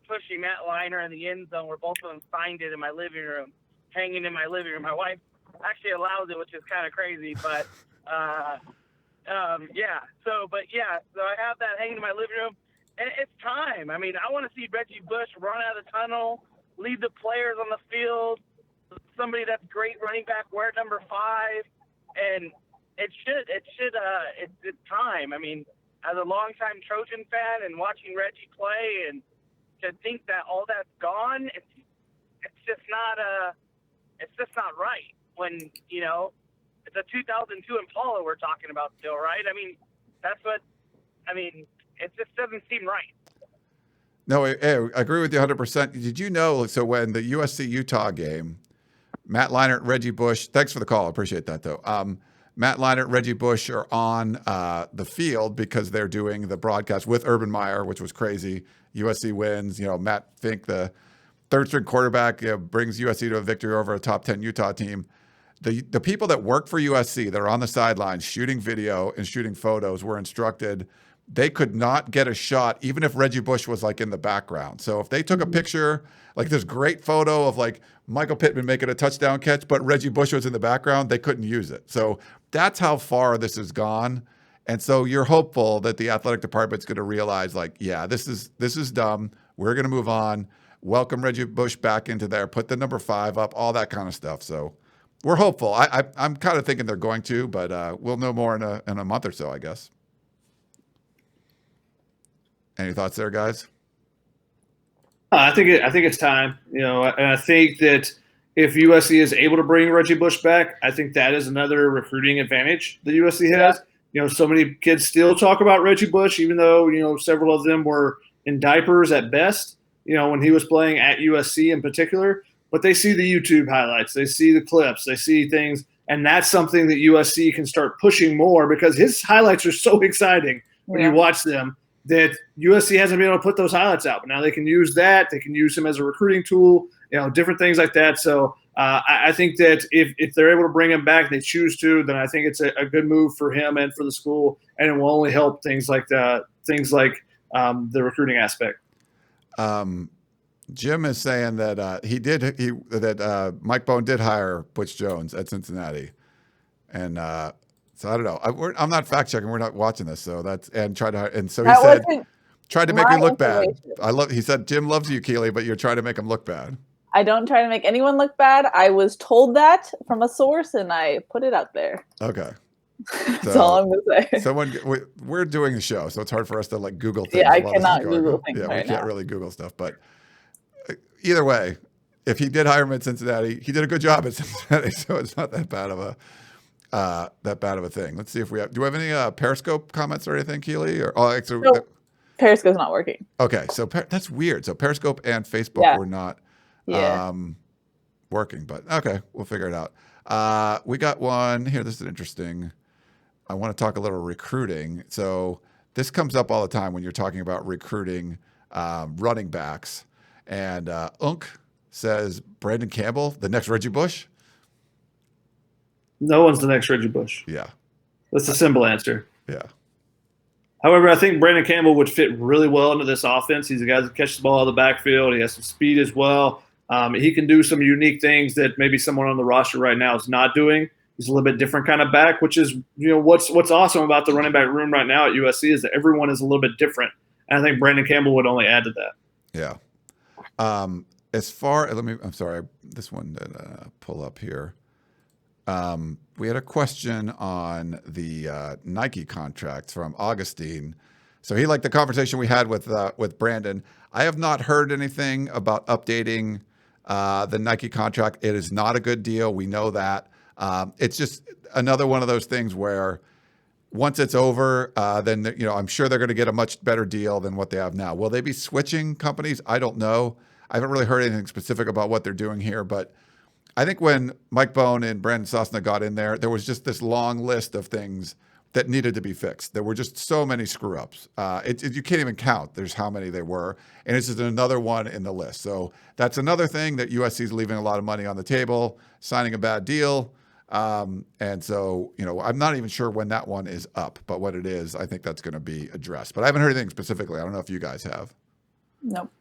pushing Matt Liner in the end zone where both of them signed it in my living room, hanging in my living room. My wife actually allows it, which is kind of crazy, but So I have that hanging in my living room, and it's time. I mean, I want to see Reggie Bush run out of the tunnel, lead the players on the field, somebody that's great running back, wear number 5, and it's time. I mean, as a longtime Trojan fan and watching Reggie play, and to think that all that's gone, it's just not right. When it's a 2002 Impala we're talking about still, right? I mean, it just doesn't seem right. No, I agree with you 100%. Did you know, so when the USC-Utah game, Matt Leinart, Reggie Bush, thanks for the call. I appreciate that, though. Matt Leinart, Reggie Bush are on the field because they're doing the broadcast with Urban Meyer, which was crazy. USC wins. Matt Fink, the third-string quarterback, brings USC to a victory over a top 10 Utah team. The people that work for USC that are on the sidelines shooting video and shooting photos were instructed they could not get a shot even if Reggie Bush was like in the background. So if they took a picture, like this great photo of like Michael Pittman making a touchdown catch, but Reggie Bush was in the background, they couldn't use it. So that's how far this has gone. And so you're hopeful that the athletic department's going to realize like, yeah, this is dumb. We're going to move on. Welcome Reggie Bush back into there. Put the number 5 up, all that kind of stuff. So we're hopeful. I'm kind of thinking they're going to, but we'll know more in a month or so, I guess. Any thoughts there, guys? I think it's time, and I think that if USC is able to bring Reggie Bush back, I think that is another recruiting advantage that USC has. So many kids still talk about Reggie Bush, even though, several of them were in diapers at best, when he was playing at USC in particular. But they see the YouTube highlights, they see the clips, they see things, and that's something that USC can start pushing more because his highlights are so exciting when you watch them. That USC hasn't been able to put those highlights out, but now they can use that. They can use him as a recruiting tool, different things like that. So I think that if they're able to bring him back, they choose to, then I think it's a good move for him and for the school, and it will only help things like the recruiting aspect. Jim is saying that Mike Bohn did hire Butch Jones at Cincinnati, and. So I don't know. I'm not fact checking. We're not watching this. So so he said, tried to make me look bad. He said, Jim loves you, Keely, but you're trying to make him look bad. I don't try to make anyone look bad. I was told that from a source and I put it out there. Okay. That's all I'm going to say. We're doing the show, so it's hard for us to like Google things. Yeah, I cannot Google things right now. We can't really Google stuff. But either way, if he did hire him at Cincinnati, he did a good job at Cincinnati. So it's not that bad of a thing. Let's see if do we have any Periscope comments or anything, Keely? Periscope's not working. Okay, so that's weird. So Periscope and Facebook were not Yeah. Working, but okay, we'll figure it out. We got one here. This is interesting. I want to talk a little recruiting. So this comes up all the time when you're talking about recruiting running backs. And Unk says Brandon Campbell, the next Reggie Bush. No one's the next Reggie Bush. Yeah. That's a simple answer. Yeah. However, I think Brandon Campbell would fit really well into this offense. He's a guy that catches the ball out of the backfield. He has some speed as well. He can do some unique things that maybe someone on the roster right now is not doing. He's a little bit different kind of back, which is, what's awesome about the running back room right now at USC is that everyone is a little bit different. And I think Brandon Campbell would only add to that. Yeah. As far I'm sorry, this one that pull up here. We had a question on the Nike contract from Augustine. So he liked the conversation we had with Brandon. I have not heard anything about updating the Nike contract. It is not a good deal. We know that. It's just another one of those things where once it's over, then I'm sure they're going to get a much better deal than what they have now. Will they be switching companies? I don't know. I haven't really heard anything specific about what they're doing here, but I think when Mike Bone and Brandon Sosna got in there was just this long list of things that needed to be fixed. There were just so many screw ups. You can't even count. There's how many there were. And it's just another one in the list. So that's another thing that USC is leaving a lot of money on the table, signing a bad deal. And so, I'm not even sure when that one is up, but when it is, I think that's going to be addressed. But I haven't heard anything specifically. I don't know if you guys have. Nope.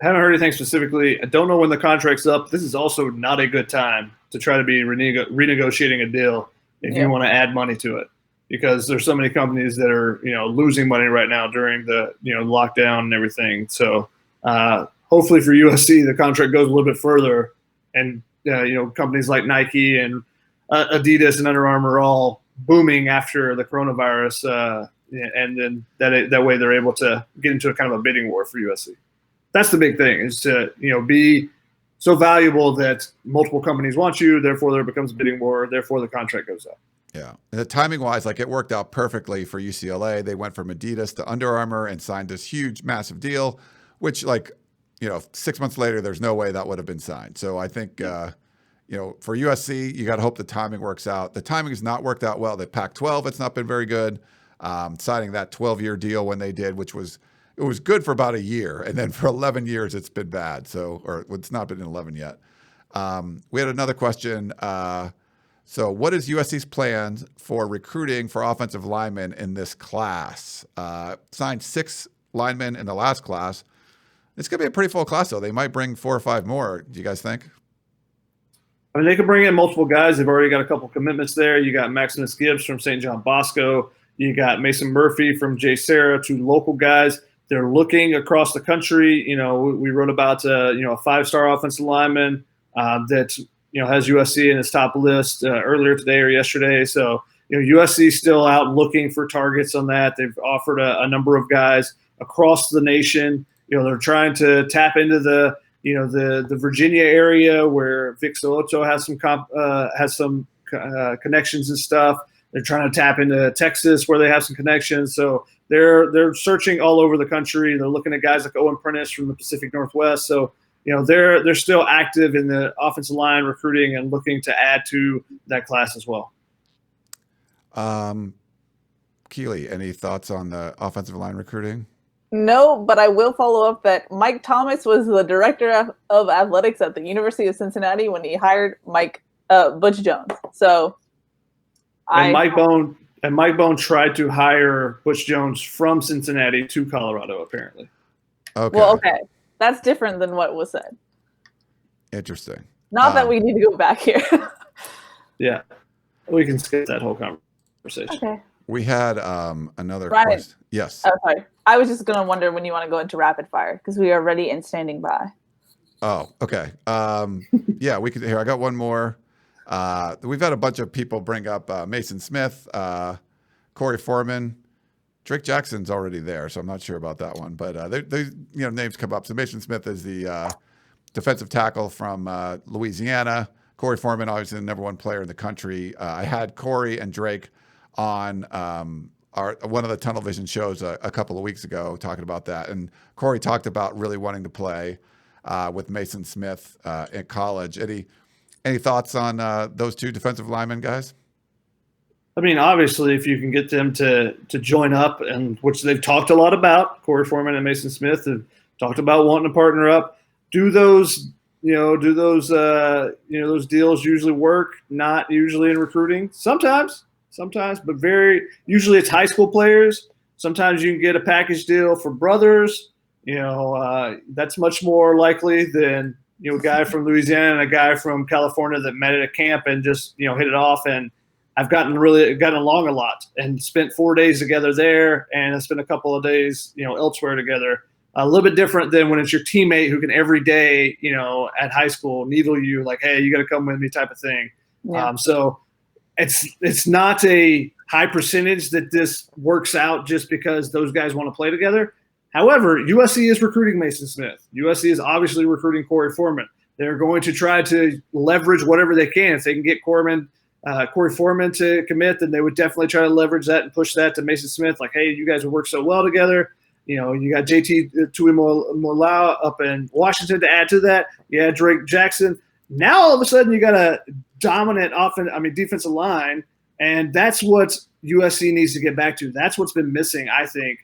Haven't heard anything specifically. I don't know when the contract's up. This is also not a good time to try to be renegotiating a deal if you want to add money to it, because there's so many companies that are, losing money right now during the, lockdown and everything. So hopefully for USC, the contract goes a little bit further, and companies like Nike and Adidas and Under Armour are all booming after the coronavirus, and then that way they're able to get into a kind of a bidding war for USC. That's the big thing, is to be so valuable that multiple companies want you. Therefore, there becomes a bidding war. Therefore, the contract goes up. Yeah, and the timing wise, it worked out perfectly for UCLA. They went from Adidas to Under Armour and signed this huge, massive deal, which 6 months later, there's no way that would have been signed. So I think for USC, you got to hope the timing works out. The timing has not worked out well. The Pac-12, it's not been very good. Signing that 12-year deal when they did, it was good for about a year, and then for 11 years, it's been bad. Or it's not been 11 yet. We had another question. So what is USC's plans for recruiting for offensive linemen in this class? Signed 6 linemen in the last class. It's going to be a pretty full class, though. They might bring 4 or 5 more. Do you guys think? I mean, they can bring in multiple guys. They've already got a couple commitments there. You got Maximus Gibbs from St. John Bosco. You got Mason Murphy from J. Sarah, 2 local guys. They're looking across the country. We wrote about a 5-star offensive lineman that has USC in its top list earlier today or yesterday. So USC is still out looking for targets on that. They've offered a number of guys across the nation. They're trying to tap into the Virginia area where Vic So'oto has some connections and stuff. They're trying to tap into Texas where they have some connections. So they're searching all over the country. They're looking at guys like Owen Prentice from the Pacific Northwest. So they're still active in the offensive line recruiting and looking to add to that class as well. Keely, any thoughts on the offensive line recruiting? No, but I will follow up that Mike Thomas was the director of athletics at the University of Cincinnati when he hired Butch Jones. So, Mike Bone tried to hire Butch Jones from Cincinnati to Colorado, apparently. Okay. Well, okay, that's different than what was said. Interesting. Not that we need to go back here. Yeah, we can skip that whole conversation. Okay. We had another Ryan. question. Yes. Oh, sorry. I was just going to wonder when you want to go into rapid fire because we are ready and standing by. Oh, okay. Yeah, we could. Here, I got one more. We've had a bunch of people bring up Mason Smith, Corey Foreman. Drake Jackson's already there, so I'm not sure about that one. But names come up. So Mason Smith is the defensive tackle from Louisiana. Corey Foreman, obviously the number 1 player in the country. I had Corey and Drake on one of the Tunnel Vision shows a couple of weeks ago talking about that. And Corey talked about really wanting to play. with Mason Smith in college. Any thoughts on those two defensive linemen, guys? I mean, obviously, if you can get them to join up, and which they've talked a lot about, Corey Foreman and Mason Smith have talked about wanting to partner up. Do those deals usually work? Not usually in recruiting. Sometimes, but very usually it's high school players. Sometimes you can get a package deal for brothers. That's much more likely than a guy from Louisiana and a guy from California that met at a camp and just hit it off. And I've gotten along a lot and spent 4 days together there, and I spent a couple of days elsewhere together. A little bit different than when it's your teammate who can every day at high school needle you like, hey, you got to come with me type of thing. Yeah. So it's not a high percentage that this works out just because those guys want to play together. However, USC is recruiting Mason Smith. USC is obviously recruiting Corey Foreman. They're going to try to leverage whatever they can. If they can get Corey Foreman to commit, then they would definitely try to leverage that and push that to Mason Smith. Like, hey, you guys would work so well together. You got JT Tuimoloau up in Washington to add to that. Yeah, Drake Jackson. Now all of a sudden you got a dominant defensive line, and that's what USC needs to get back to. That's what's been missing, I think,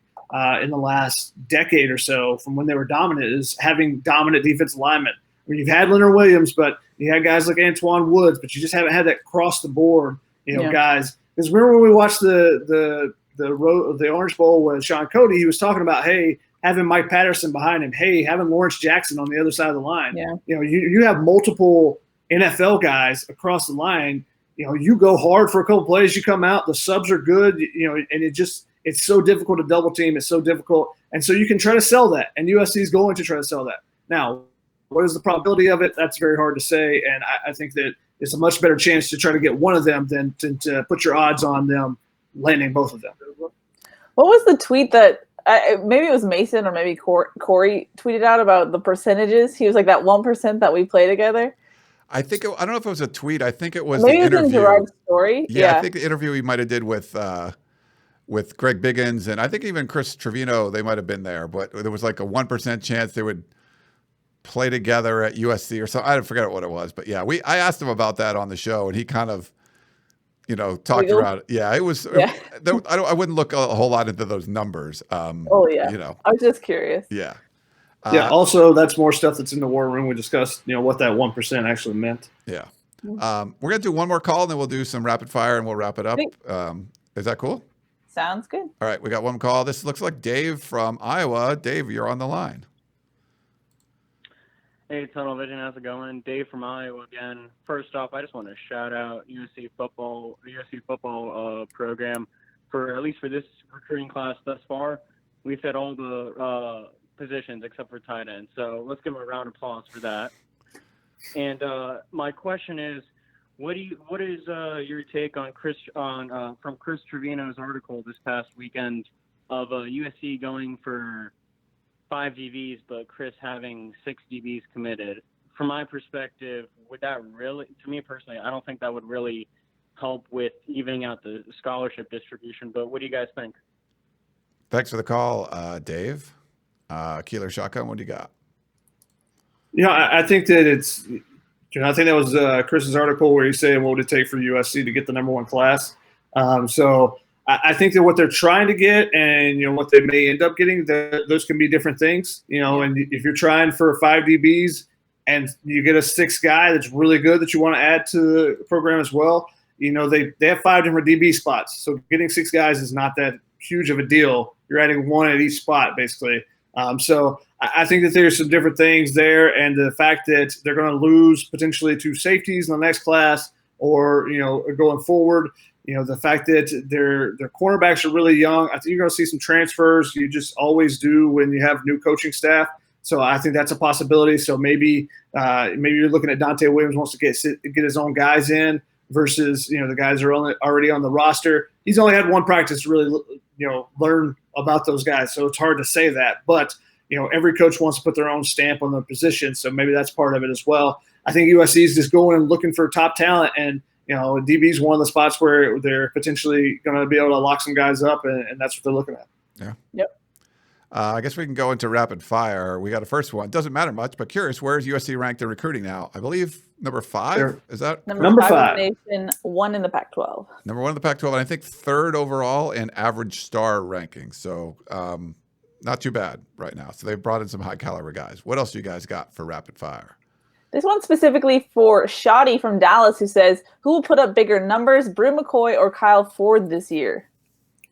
in the last decade or so from when they were dominant, is having dominant defensive linemen. I mean, you've had Leonard Williams, but you had guys like Antoine Woods, but you just haven't had that across the board, guys. Because remember when we watched the Orange Bowl with Sean Cody, he was talking about, hey, having Mike Patterson behind him, hey, having Lawrence Jackson on the other side of the line. Yeah. You have multiple NFL guys across the line. You go hard for a couple plays, you come out, the subs are good, and it's so difficult to double team. It's so difficult. And so you can try to sell that, and USC is going to try to sell that. Now, what is the probability of it? That's very hard to say, and I think that it's a much better chance to try to get one of them than to put your odds on them landing both of them. What was the tweet that maybe it was Mason or maybe Corey tweeted out about the percentages? He was like, that 1% that we play together. I don't know if it was a tweet. I think it was maybe the it was interview. in Gerard's story. Yeah, I think the interview he might have did with Greg Biggins, and I think even Chris Trevino, they might have been there, but there was like a 1% chance they would play together at USC or something. I forget what it was, but yeah, I asked him about that on the show, and he kind of, talked around it. Yeah, it was. Yeah. I wouldn't look a whole lot into those numbers. I was just curious. Yeah. Also, that's more stuff that's in the war room. We discussed, what that 1% actually meant. Yeah. We're gonna do one more call, and then we'll do some rapid fire, and we'll wrap it up. Is that cool? Sounds good. All right, we got one call. This looks like Dave from Iowa. Dave, you're on the line. Hey, Tunnel Vision, how's it going? Dave from Iowa again. First off, I just want to shout out USC football program at least for this recruiting class thus far. We've hit all the positions except for tight end, so let's give them a round of applause for that. And my question is, what is your take on from Chris Trevino's article this past weekend of USC going for 5 DBs, but Chris having 6 DBs committed? From my perspective, would that really, to me personally, I don't think that would really help with evening out the scholarship distribution, but what do you guys think? Thanks for the call, Dave. Keeler Shotgun, what do you got? I think that I think that was Chris's article where he's saying what would it take for USC to get the number 1 class. So I think that what they're trying to get and, what they may end up getting, those can be different things, and if you're trying for 5 DBs and you get a 6th guy that's really good that you want to add to the program as well, they have 5 different DB spots. So getting 6 guys is not that huge of a deal. You're adding 1 at each spot, basically. So I think that there's some different things there, and the fact that they're going to lose potentially 2 safeties in the next class or, going forward, the fact that their cornerbacks are really young. I think you're going to see some transfers. You just always do when you have new coaching staff. So I think that's a possibility. So maybe you're looking at Dante Williams wants to get his own guys in versus, the guys are already on the roster. He's only had 1 practice to really, learn about those guys. So it's hard to say that. But, every coach wants to put their own stamp on their position. So maybe that's part of it as well. I think USC is just going and looking for top talent, and DB is one of the spots where they're potentially going to be able to lock some guys up, and that's what they're looking at. Yeah. Yep. I guess we can go into rapid fire. We got a first one. Doesn't matter much, but curious, where is USC ranked in recruiting now? I believe number 5. Is that number 5 in the nation, 1 in the Pac-12? Number 1 in the Pac-12, and I think 3rd overall in average star ranking. So not too bad right now. So they brought in some high caliber guys. What else do you guys got for rapid fire? This one's specifically for Shoddy from Dallas, who says, who will put up bigger numbers, Brew McCoy or Kyle Ford this year?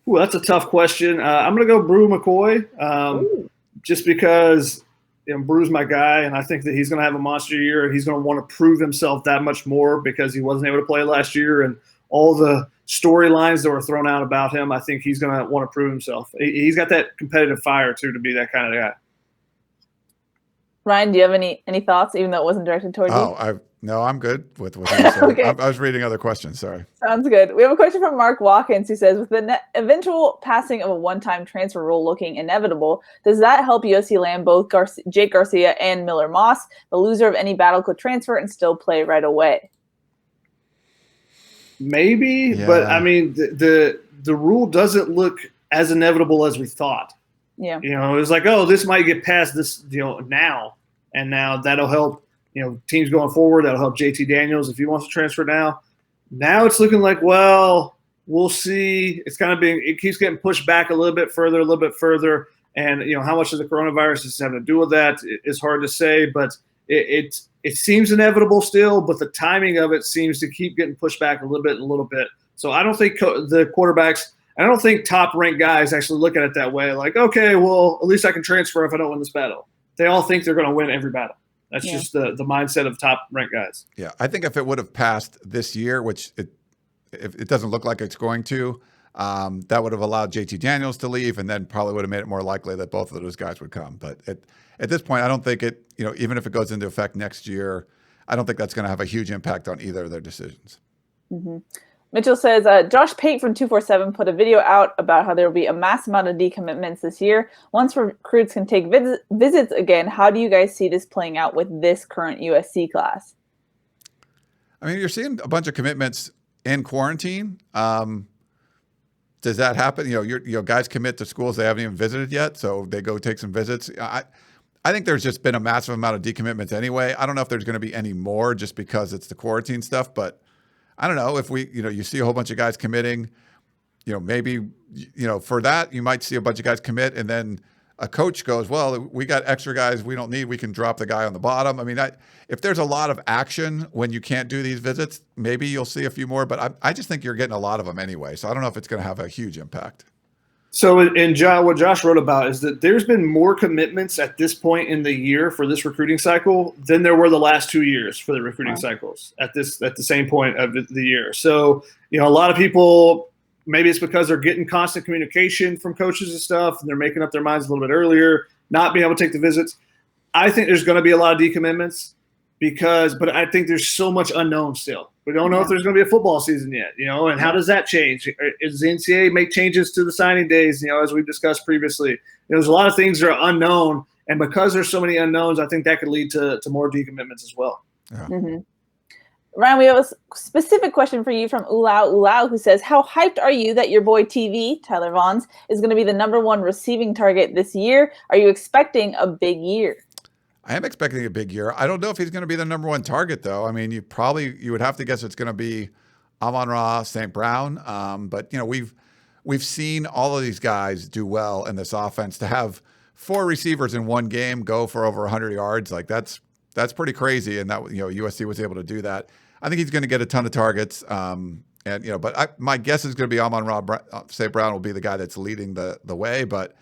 Well, that's a tough question. I'm going to go Brew McCoy, just because Brew's my guy, and I think that he's going to have a monster year, and he's going to want to prove himself that much more because he wasn't able to play last year, and all the storylines that were thrown out about him, I think he's going to want to prove himself. He's got that competitive fire, too, to be that kind of guy. Ryan, do you have any thoughts, even though it wasn't directed toward you? No, I'm good with what you said. Okay. I was reading other questions. Sorry. Sounds good. We have a question from Mark Watkins, who says, with the eventual passing of a one-time transfer rule looking inevitable, does that help USC land both Jake Garcia and Miller Moss? The loser of any battle could transfer and still play right away. Maybe, yeah. But I mean, the rule doesn't look as inevitable as we thought. Yeah. It was like, oh, this might get past this, now, and now that'll help. Teams going forward, that'll help JT Daniels if he wants to transfer now. Now it's looking like, well, we'll see. It's it keeps getting pushed back a little bit further. And, how much of the coronavirus is having to do with that is hard to say, but it seems inevitable still, but the timing of it seems to keep getting pushed back a little bit. So I don't think the quarterbacks, I don't think top-ranked guys actually look at it that way. Like, okay, well, at least I can transfer if I don't win this battle. They all think they're going to win every battle. That's just the mindset of top-ranked guys. Yeah, I think if it would have passed this year, which if it doesn't look like it's going to, that would have allowed JT Daniels to leave, and then probably would have made it more likely that both of those guys would come. But at this point, I don't think it, even if it goes into effect next year, I don't think that's going to have a huge impact on either of their decisions. Mm-hmm. Mitchell says, Josh Pate from 247 put a video out about how there will be a mass amount of decommitments this year. Once recruits can take visits again, how do you guys see this playing out with this current USC class? I mean, you're seeing a bunch of commitments in quarantine. Does that happen? Guys commit to schools they haven't even visited yet, so they go take some visits. I think there's just been a massive amount of decommitments anyway. I don't know if there's going to be any more just because it's the quarantine stuff, but I don't know if you see a whole bunch of guys committing, maybe, for that, you might see a bunch of guys commit and then a coach goes, well, we got extra guys we don't need. We can drop the guy on the bottom. I mean, if there's a lot of action when you can't do these visits, maybe you'll see a few more, but I just think you're getting a lot of them anyway. So I don't know if it's going to have a huge impact. So what Josh wrote about is that there's been more commitments at this point in the year for this recruiting cycle than there were the last 2 years for the recruiting cycles at the same point of the year. So, a lot of people, maybe it's because they're getting constant communication from coaches and stuff, and they're making up their minds a little bit earlier, not being able to take the visits. I think there's going to be a lot of decommitments but I think there's so much unknown still. We don't know if there's going to be a football season yet, and how does that change? Does the NCAA make changes to the signing days, as we've discussed previously? There's a lot of things that are unknown, and because there's so many unknowns, I think that could lead to more decommitments as well. Yeah. Mm-hmm. Ryan, we have a specific question for you from Ulau, who says, how hyped are you that your boy TV, Tyler Vaughns, is going to be the #1 receiving target this year? Are you expecting a big year? I am expecting a big year. I don't know if he's going to be the #1 target, though. I mean, you would have to guess it's going to be Amon-Ra, St. Brown. But we've seen all of these guys do well in this offense. To have 4 receivers in one game go for over 100 yards, like that's pretty crazy. And that USC was able to do that. I think he's going to get a ton of targets. But my guess is going to be Amon-Ra. St. Brown will be the guy that's leading the way, but.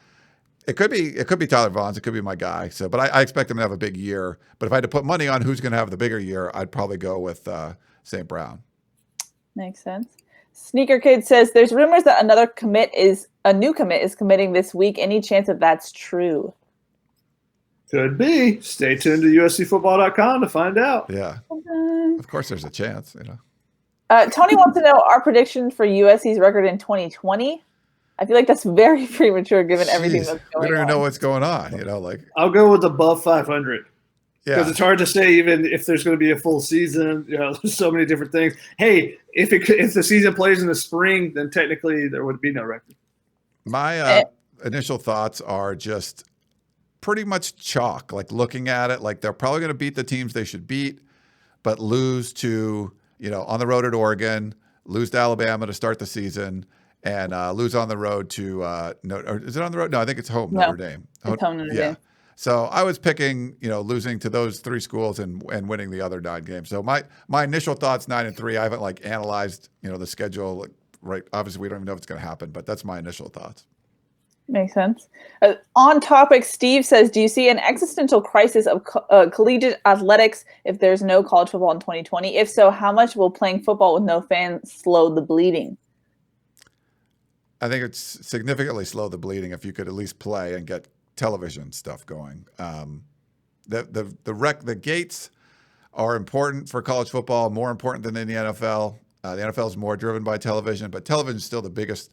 It could be Tyler Vaughns. It could be my guy. So, but I expect him to have a big year. But if I had to put money on who's going to have the bigger year, I'd probably go with St. Brown. Makes sense. Sneaker Kid says there's rumors that a new commit is committing this week. Any chance that that's true? Could be. Stay tuned to USCFootball.com to find out. Yeah. Of course, there's a chance. Tony wants to know our prediction for USC's record in 2020. I feel like that's very premature given everything that's going on. We don't even know what's going on, I'll go with above 500. Yeah. Because it's hard to say even if there's going to be a full season. There's so many different things. Hey, if the season plays in the spring, then technically there would be no record. initial thoughts are just pretty much chalk. Like looking at it, like they're probably going to beat the teams they should beat, but lose to, on the road at Oregon, lose to Alabama to start the season, and lose on the road to or is it on the road? No, I think it's home, Notre Dame. It's home Notre Dame. So I was picking, losing to those 3 schools and winning the other 9 games. So my initial thoughts 9-3. I haven't analyzed, the schedule. Right. Obviously, we don't even know if it's going to happen, but that's my initial thoughts. Makes sense. On topic, Steve says, do you see an existential crisis of collegiate athletics if there's no college football in 2020? If so, how much will playing football with no fans slow the bleeding? I think it's significantly slow the if you could at least play and get television stuff going. The gates are important for college football, more important than in the NFL. The NFL is more driven by television, but television is still the biggest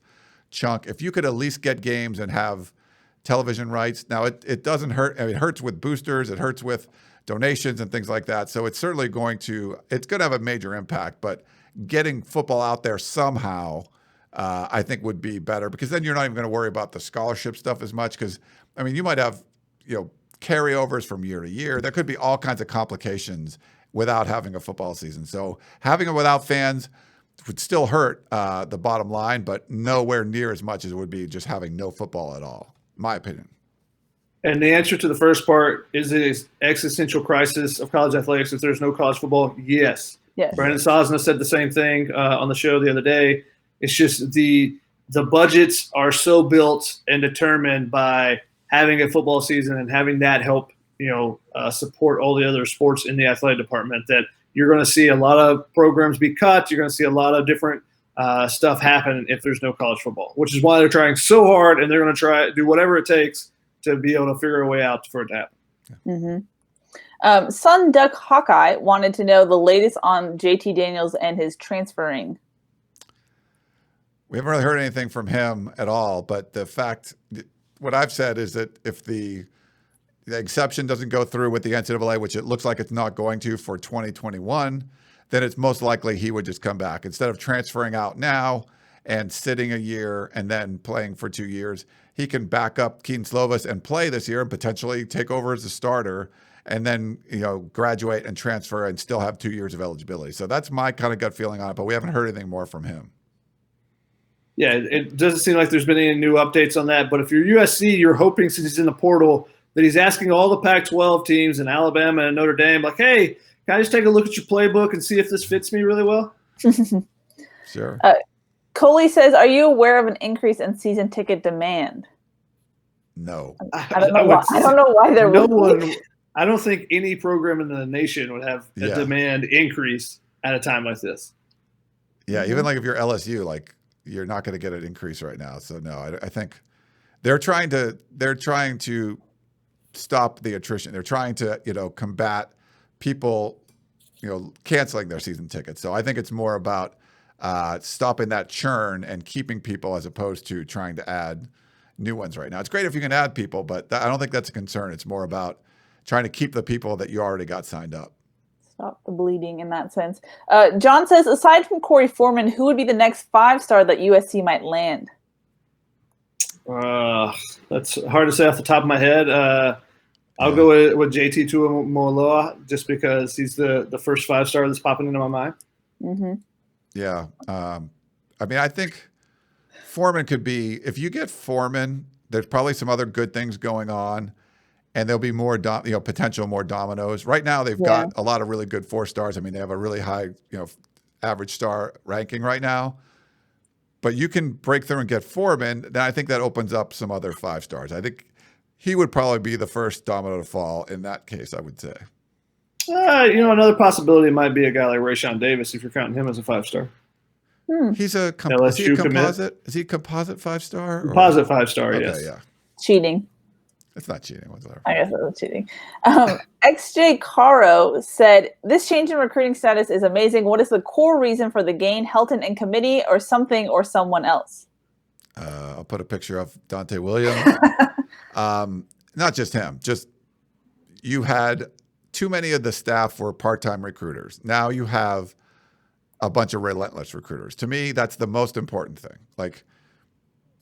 chunk. If you could at least get games and have television rights, now it doesn't hurt. I mean, it hurts with boosters, it hurts with donations and things like that. So it's certainly going to have a major impact, but getting football out there somehow, I think would be better, because then you're not even going to worry about the scholarship stuff as much. Because I mean, you might have, carryovers from year to year. There could be all kinds of complications without having a football season. So having it without fans would still hurt the bottom line, but nowhere near as much as it would be just having no football at all, my opinion. And the answer to the first part, is it an existential crisis of college athletics if there's no college football? Yes. Brandon Sosna said the same thing on the show the other day. It's just the budgets are so built and determined by having a football season and having that help, support all the other sports in the athletic department, that you're going to see a lot of programs be cut. You're going to see a lot of different stuff happen if there's no college football, which is why they're trying so hard, and they're going to try do whatever it takes to be able to figure a way out for it to happen. Mm-hmm. Sun Duck Hawkeye wanted to know the latest on JT Daniels and his transferring. We haven't really heard anything from him at all, but what I've said is that if the exception doesn't go through with the NCAA, which it looks like it's not going to for 2021, then it's most likely he would just come back. Instead of transferring out now and sitting a year and then playing for 2 years, he can back up Keaton Slovis and play this year and potentially take over as a starter, and then graduate and transfer and still have 2 years of eligibility. So that's my kind of gut feeling on it, but we haven't heard anything more from him. Yeah, it doesn't seem like there's been any new updates on that. But if you're USC, you're hoping, since he's in the portal, that he's asking all the Pac-12 teams and Alabama and Notre Dame, like, hey, can I just take a look at your playbook and see if this fits me really well? Sure. Coley says, are you aware of an increase in season ticket demand? No. I don't know why there would be. I don't think any program in the nation would have a demand increase at a time like this. Yeah, even like if you're LSU, like, you're not going to get an increase right now. So no, I think they're trying to stop the attrition. They're trying to, combat people, canceling their season tickets. So I think it's more about stopping that churn and keeping people, as opposed to trying to add new ones right now. It's great if you can add people, but I don't think that's a concern. It's more about trying to keep the people that you already got signed up. Stop the bleeding in that sense. John says, aside from Corey Foreman, who would be the next 5-star that USC might land? That's hard to say off the top of my head. I'll go with JT Tuimoloau, just because he's the first 5-star that's popping into my mind. Mm-hmm. Yeah. I mean, I think Foreman could be, if you get Foreman, there's probably some other good things going on, and there'll be more, potential more dominoes. Right now, they've got a lot of really good 4-stars. I mean, they have a really high, average star ranking right now. But you can break through and get Foreman, then I think that opens up some other 5-stars. I think he would probably be the first domino to fall in that case, I would say. Another possibility might be a guy like Rayshawn Davis, if you're counting him as a 5-star. He's a composite? Is he a composite 5-star? Composite 5-star, okay, yes. Yeah. Cheating. It's not cheating whatsoever. I guess it was cheating. XJ Caro said, this change in recruiting status is amazing. What is the core reason for the gain? Helton and committee, or something, or someone else? I'll put a picture of Dante Williams. Not just him. Just you had too many of the staff were part-time recruiters. Now you have a bunch of relentless recruiters. To me, that's the most important thing. Like,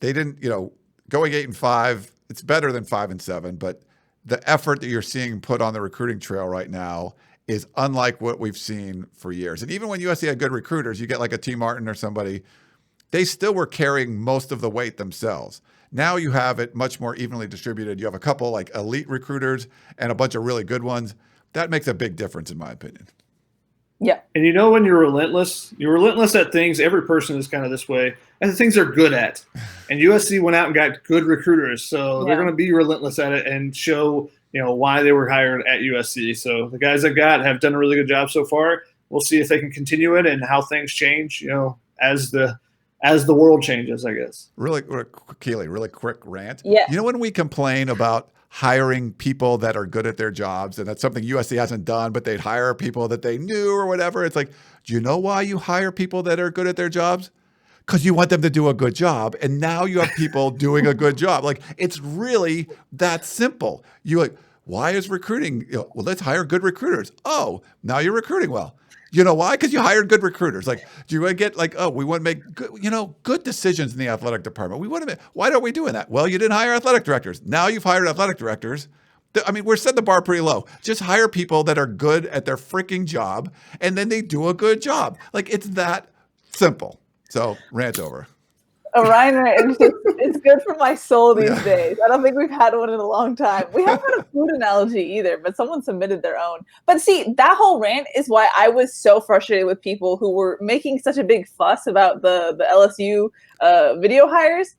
they didn't, going 8-5, it's better than 5-7, but the effort that you're seeing put on the recruiting trail right now is unlike what we've seen for years. And even when USC had good recruiters, you get like a T. Martin or somebody, they still were carrying most of the weight themselves. Now you have it much more evenly distributed. You have a couple like elite recruiters and a bunch of really good ones. That makes a big difference in my opinion. Yeah. And when you're relentless at things, every person is kind of this way, and the things they're good at. And USC went out and got good recruiters, so they're going to be relentless at it and show, why they were hired at USC. So the guys that have done a really good job so far. We'll see if they can continue it and how things change, as the world changes, I guess. Really, Keely, really quick rant. Yeah. When we complain about hiring people that are good at their jobs, and that's something USC hasn't done, but they'd hire people that they knew or whatever. It's like, do you know why you hire people that are good at their jobs? Because you want them to do a good job. And now you have people doing a good job. Like, it's really that simple. Why is recruiting? Well, let's hire good recruiters. Oh, now you're recruiting well. You know why? Because you hired good recruiters. Like, do you want to get we want to make good decisions in the athletic department? Why aren't we doing that? Well, you didn't hire athletic directors. Now you've hired athletic directors. We're setting the bar pretty low. Just hire people that are good at their freaking job, and then they do a good job. Like, it's that simple. So, rant over. Ryan, it's good for my soul these days. I don't think we've had one in a long time. We haven't had a food analogy either, but someone submitted their own. But see, that whole rant is why I was so frustrated with people who were making such a big fuss about the LSU video hires.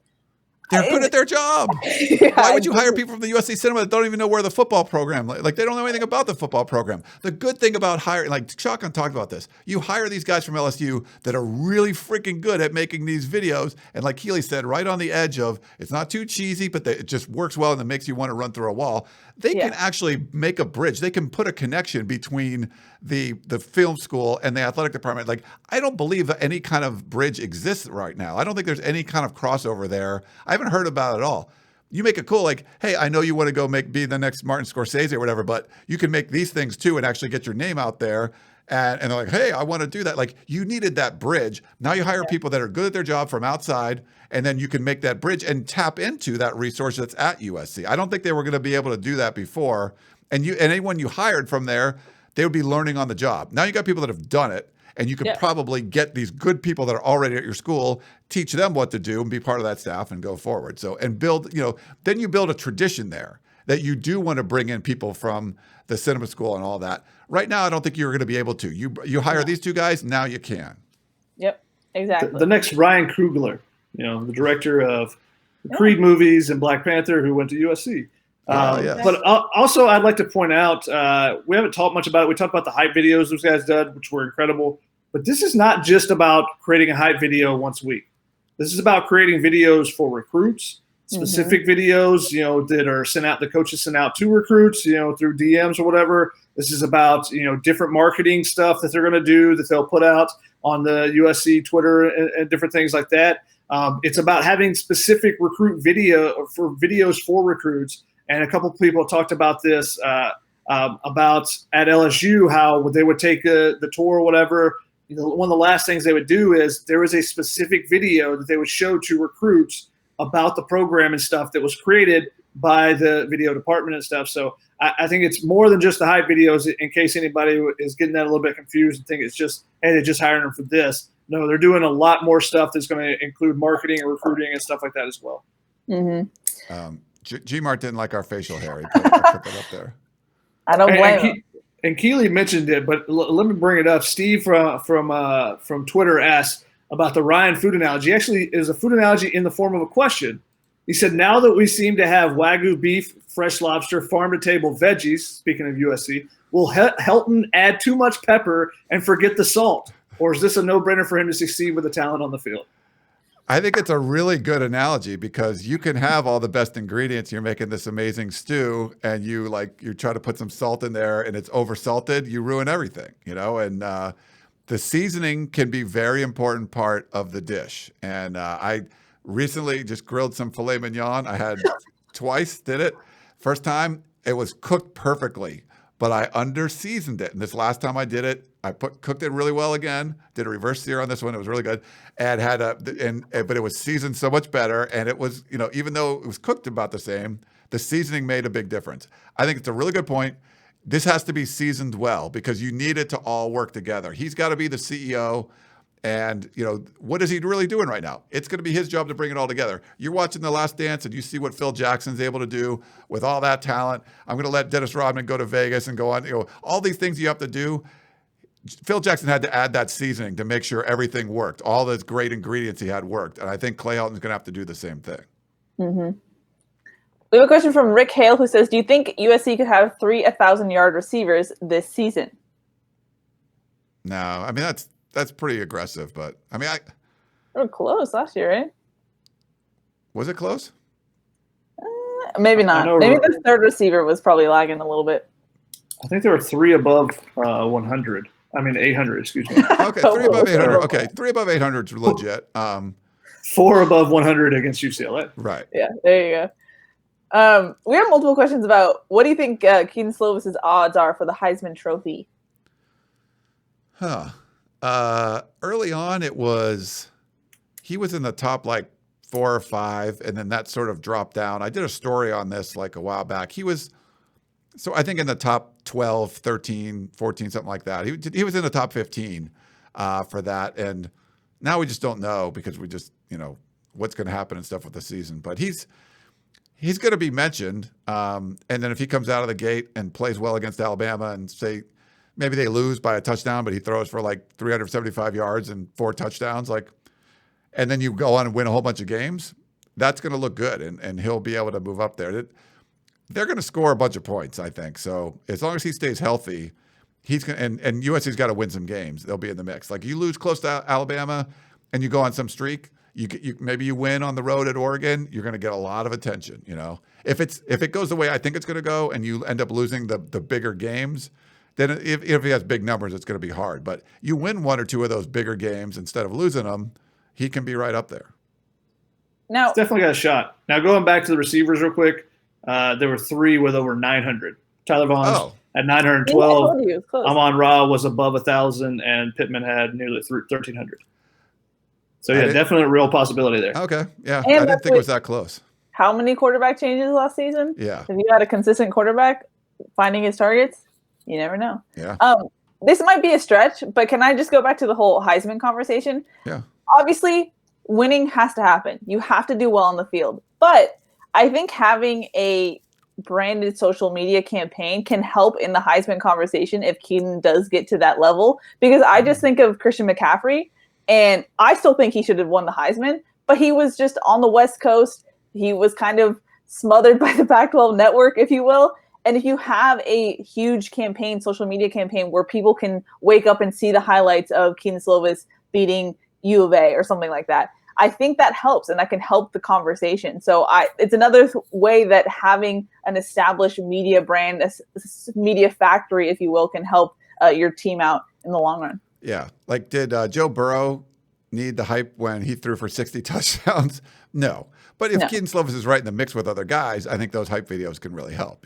They're good at their job. Yeah, Why would you hire people from the USC cinema that don't even know where the football program, like they don't know anything about the football program? The good thing about hiring, like Shotgun talked about this, you hire these guys from LSU that are really freaking good at making these videos. And like Keely said, right on the edge of, it's not too cheesy, but it just works well and it makes you want to run through a wall. They can actually make a bridge. They can put a connection between the film school and the athletic department. Like, I don't believe that any kind of bridge exists right now. I don't think there's any kind of crossover there. I haven't heard about it at all. You make it cool, like, hey, I know you want to go be the next Martin Scorsese or whatever, but you can make these things too and actually get your name out there. And they're like, hey, I want to do that. Like, you needed that bridge. Now you hire people that are good at their job from outside, and then you can make that bridge and tap into that resource that's at USC. I don't think they were going to be able to do that before. And anyone you hired from there, they would be learning on the job. Now you got people that have done it, and you could probably get these good people that are already at your school, teach them what to do and be part of that staff and go forward. So, and build, then you build a tradition there that you do want to bring in people from the cinema school and all that. Right now, I don't think you're going to be able to. You hire these two guys, now you can. Yep, exactly. The next Ryan Coogler, the director of the Creed movies and Black Panther, who went to USC. Yes. But also, I'd like to point out, we haven't talked much about it. We talked about the hype videos those guys did, which were incredible. But this is not just about creating a hype video once a week. This is about creating videos for recruits, specific videos, that are the coaches sent out to recruits, through DMs or whatever. This is about, different marketing stuff that they're going to do that they'll put out on the USC Twitter and different things like that. It's about having specific videos for recruits. And a couple of people talked about this about at LSU, how they would take the tour or whatever. One of the last things they would do is there was a specific video that they would show to recruits about the program and stuff that was created by the video department and stuff. So I think it's more than just the hype videos, in case anybody is getting that a little bit confused and think it's just, hey, they're just hiring them for this. No, they're doing a lot more stuff that's going to include marketing and recruiting and stuff like that as well. Mm-hmm. G-Mart didn't like our facial hair. He put that up there. I don't blame him. And Keely mentioned it, but let me bring it up. Steve from Twitter asked about the Ryan food analogy. Actually, is a food analogy in the form of a question. He said, now that we seem to have Wagyu beef, fresh lobster, farm-to-table veggies, speaking of USC, will Helton add too much pepper and forget the salt? Or is this a no-brainer for him to succeed with the talent on the field? I think it's a really good analogy because you can have all the best ingredients. You're making this amazing stew and you try to put some salt in there and it's over-salted, you ruin everything, and the seasoning can be a very important part of the dish. And I recently just grilled some filet mignon. I had twice, did it. First time, it was cooked perfectly. but I under-seasoned it. And this last time I did it, I cooked it really well again, did a reverse sear on this one. It was really good. And but it was seasoned so much better. And it was, even though it was cooked about the same, the seasoning made a big difference. I think it's a really good point. This has to be seasoned well because you need it to all work together. He's got to be the CEO. And, what is he really doing right now? It's going to be his job to bring it all together. You're watching The Last Dance and you see what Phil Jackson's able to do with all that talent. I'm going to let Dennis Rodman go to Vegas and go on. All these things you have to do. Phil Jackson had to add that seasoning to make sure everything worked. All those great ingredients he had worked. And I think Clay Helton's going to have to do the same thing. Mm-hmm. We have a question from Rick Hale who says, do you think USC could have 3 1,000-yard receivers this season? No, I mean, that's pretty aggressive, but I mean, they were close last year, right? Was it close? Maybe not. Maybe the third receiver was probably lagging a little bit. I think there were 3 above 100. I mean, 800, excuse me. Okay, 3 above 800. Okay, 3 above 800 is legit. 4 above 100 against UCLA. Right. Yeah, there you go. We have multiple questions about what do you think Kedon Slovis's odds are for the Heisman Trophy? Early on, he was in the top 4 or 5, and then that sort of dropped down. I did a story on this a while back. He was, so I think in the top 12, 13, 14, something like that. He was in the top 15 for that. And now we just don't know because we just, what's going to happen and stuff with the season. But he's going to be mentioned. And then if he comes out of the gate and plays well against Alabama and say, maybe they lose by a touchdown, but he throws for 375 yards and 4 touchdowns, and then you go on and win a whole bunch of games, that's going to look good, and he'll be able to move up there. They're going to score a bunch of points, I think. So as long as he stays healthy, he's going and USC's got to win some games. They'll be in the mix. You lose close to Alabama and you go on some streak, maybe you win on the road at Oregon, you're going to get a lot of attention. If it goes the way I think it's going to go, and you end up losing the bigger games, then if he has big numbers, it's going to be hard. But you win 1 or 2 of those bigger games instead of losing them, he can be right up there. Now, it's definitely got a shot. Now, going back to the receivers real quick, there were 3 with over 900. Tyler Vaughn's at 912. Amon-Ra was above 1,000, and Pittman had nearly 1,300. So, definitely a real possibility there. Okay, yeah. I didn't think it was that close. How many quarterback changes last season? Yeah. If you had a consistent quarterback finding his targets, you never know. Yeah. This might be a stretch, but can I just go back to the whole Heisman conversation? Yeah. Obviously, winning has to happen. You have to do well on the field. But I think having a branded social media campaign can help in the Heisman conversation if Kedon does get to that level. Because I just think of Christian McCaffrey, and I still think he should have won the Heisman, but he was just on the West Coast. He was kind of smothered by the Pac-12 network, if you will. And if you have a huge campaign, social media campaign, where people can wake up and see the highlights of Kedon Slovis beating U of A or something like that, I think that helps, and that can help the conversation. So it's another way that having an established media brand, a media factory, if you will, can help your team out in the long run. Yeah. Did Joe Burrow need the hype when he threw for 60 touchdowns? No. But if Kedon Slovis is right in the mix with other guys, I think those hype videos can really help,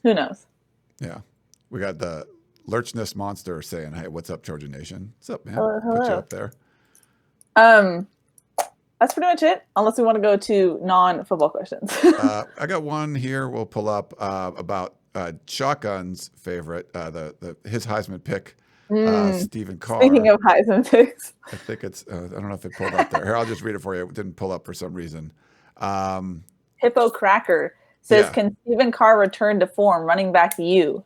Who knows? Yeah. We got the Lurchness Monster saying, hey, what's up, Trojan Nation? What's up, man? Hello. Put you up there. That's pretty much it, unless we want to go to non-football questions. I got one here we'll pull up about Shotgun's favorite, his Heisman pick, Stephen Carr. Speaking of Heisman picks. I think it's, I don't know if it pulled up there. Here, I'll just read it for you. It didn't pull up for some reason. Hippo Cracker says, can Stephen Carr return to form running back to you?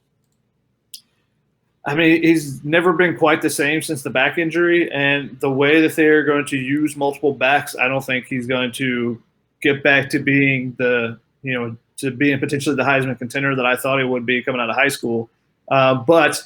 I mean, he's never been quite the same since the back injury, and the way that they're going to use multiple backs, I don't think he's going to get back to being potentially the Heisman contender that I thought he would be coming out of high school. But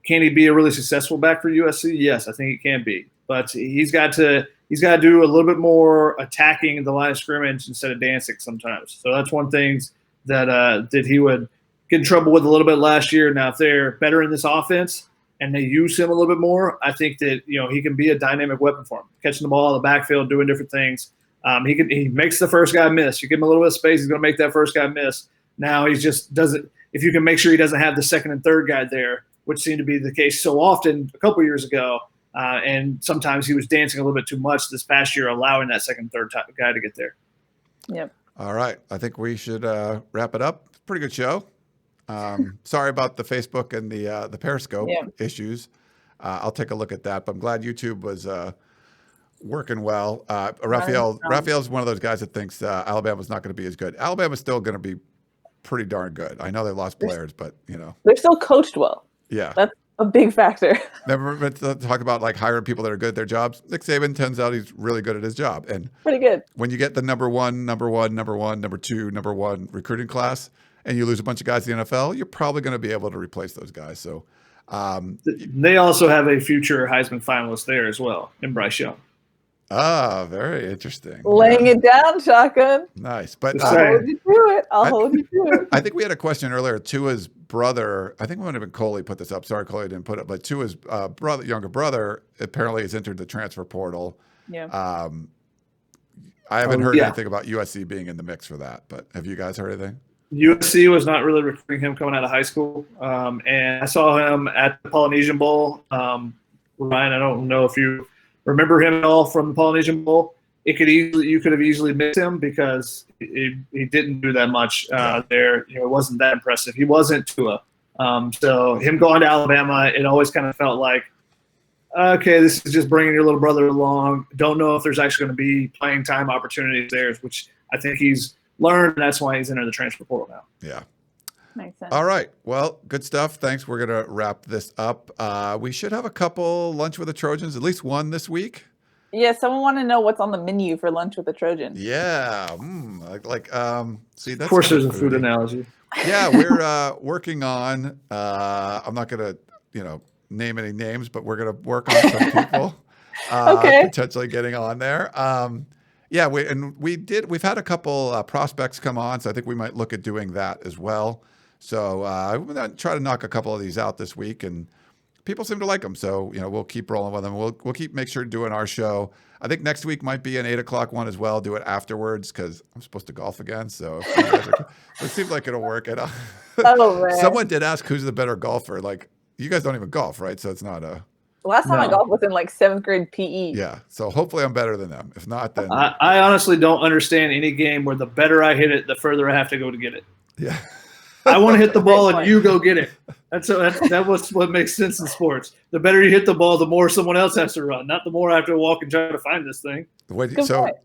can he be a really successful back for USC? Yes, I think he can be. But he's got to do a little bit more attacking the line of scrimmage instead of dancing sometimes. So that's one thing that he would get in trouble with a little bit last year. Now, if they're better in this offense and they use him a little bit more, I think that he can be a dynamic weapon for him, catching the ball in the backfield, doing different things. He makes the first guy miss. You give him a little bit of space, he's going to make that first guy miss. Now he just doesn't. if you can make sure he doesn't have the second and third guy there, which seemed to be the case so often a couple years ago. And sometimes he was dancing a little bit too much this past year, allowing that second, third guy to get there. Yep. All right. I think we should wrap it up. Pretty good show. Sorry about the Facebook and the Periscope issues. I'll take a look at that, but I'm glad YouTube was working well. Raphael's one of those guys that thinks Alabama's not going to be as good. Alabama's still going to be pretty darn good. I know they lost players, but they're still coached well. Yeah, that's a big factor. Never been to talk about like hiring people that are good at their jobs. Nick Saban turns out he's really good at his job, and pretty good. When you get the number one, number one recruiting class, and you lose a bunch of guys in the NFL, you're probably going to be able to replace those guys. So they also have a future Heisman finalist there as well, in Bryce Young. Ah, very interesting. Laying it down, Shotgun. Nice. But I'll hold you to it. I'll hold you to it. I think we had a question earlier. Tua's brother, I think it might have been Coley put this up. Sorry, Coley didn't put it, but Tua's younger brother apparently has entered the transfer portal. Yeah. I haven't heard anything about USC being in the mix for that, but have you guys heard anything? USC was not really recruiting him coming out of high school. And I saw him at the Polynesian Bowl. Ryan, I don't know if you remember him at all from the Polynesian Bowl. You could have easily missed him because he didn't do that much there. It wasn't that impressive. He wasn't Tua. So him going to Alabama, it always kind of felt like, okay, this is just bringing your little brother along. Don't know if there's actually going to be playing time opportunities there, which I think he's learned, and that's why he's entered the transfer portal now. Yeah. Makes sense. All right. Well, good stuff. Thanks. We're going to wrap this up. We should have a couple lunch with the Trojans, at least one this week. Yeah, someone want to know what's on the menu for lunch with the Trojans. Yeah. See, that's of course there's a food analogy. Yeah, we're working on, I'm not going to, name any names, but we're going to work on some people potentially getting on there. We've had a couple prospects come on, so I think we might look at doing that as well. So we're going to try to knock a couple of these out this week, and people seem to like them. So, we'll keep rolling with them. We'll keep make sure doing our show. I think next week might be an 8:00 one as well. Do it afterwards because I'm supposed to golf again. So it seems like it'll work. Oh, man. Someone did ask who's the better golfer. Like, you guys don't even golf, right? So it's not a... Last time I golfed was in like 7th grade PE. Yeah. So hopefully I'm better than them. If not, then... I honestly don't understand any game where the better I hit it, the further I have to go to get it. Yeah. I want to hit the ball and you go get it. That was what makes sense in sports. The better you hit the ball, the more someone else has to run, not the more I have to walk and try to find this thing.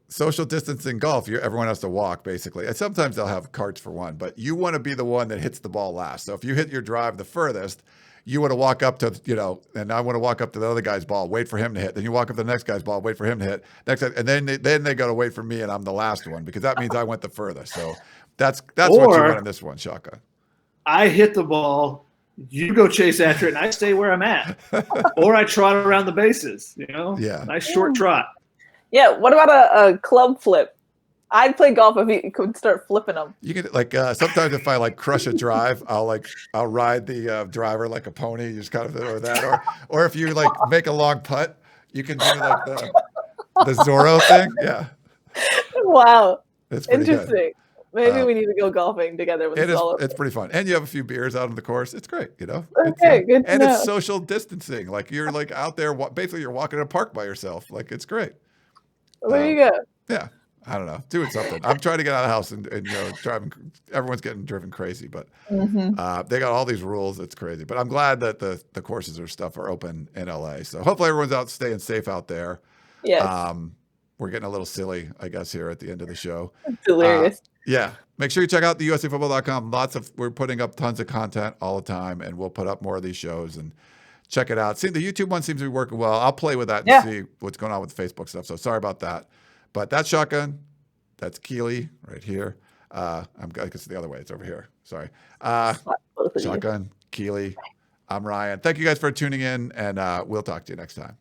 Social distancing golf, everyone has to walk basically. And sometimes they'll have carts for one, but you want to be the one that hits the ball last. So if you hit your drive the furthest, you want to walk up to, and I want to walk up to the other guy's ball, wait for him to hit. Then you walk up to the next guy's ball, wait for him to hit. And then they got to wait for me, and I'm the last one because that means I went the furthest. So that's what you want in this one, Shaka. I hit the ball, you go chase after it, and I stay where I'm at. Or I trot around the bases, Yeah. Nice short trot. Yeah, what about a club flip? I'd play golf if you could start flipping them. You can sometimes if I crush a drive, I'll ride the driver like a pony. You just kind of or that, or if you make a long putt, you can do the Zorro thing. Yeah. Wow. It's interesting. Good. Maybe we need to go golfing together. It's pretty fun, and you have a few beers out on the course. It's great, Okay, good. And it's social distancing. Like you're out there, basically you're walking in a park by yourself. Like it's great. There you go. Yeah. I don't know, doing something. I'm trying to get out of the house and driving. Everyone's getting driven crazy, but they got all these rules. It's crazy. But I'm glad that the courses or stuff are open in LA. So hopefully everyone's out staying safe out there. Yes. We're getting a little silly, I guess, here at the end of the show. It's hilarious. Yeah. Make sure you check out the USCfootball.com. We're putting up tons of content all the time, and we'll put up more of these shows and check it out. See, the YouTube one seems to be working well. I'll play with that and see what's going on with the Facebook stuff. So sorry about that. But that's Shotgun. That's Keely right here. I guess the other way. It's over here. Sorry. Shotgun, Keely. I'm Ryan. Thank you guys for tuning in, and we'll talk to you next time.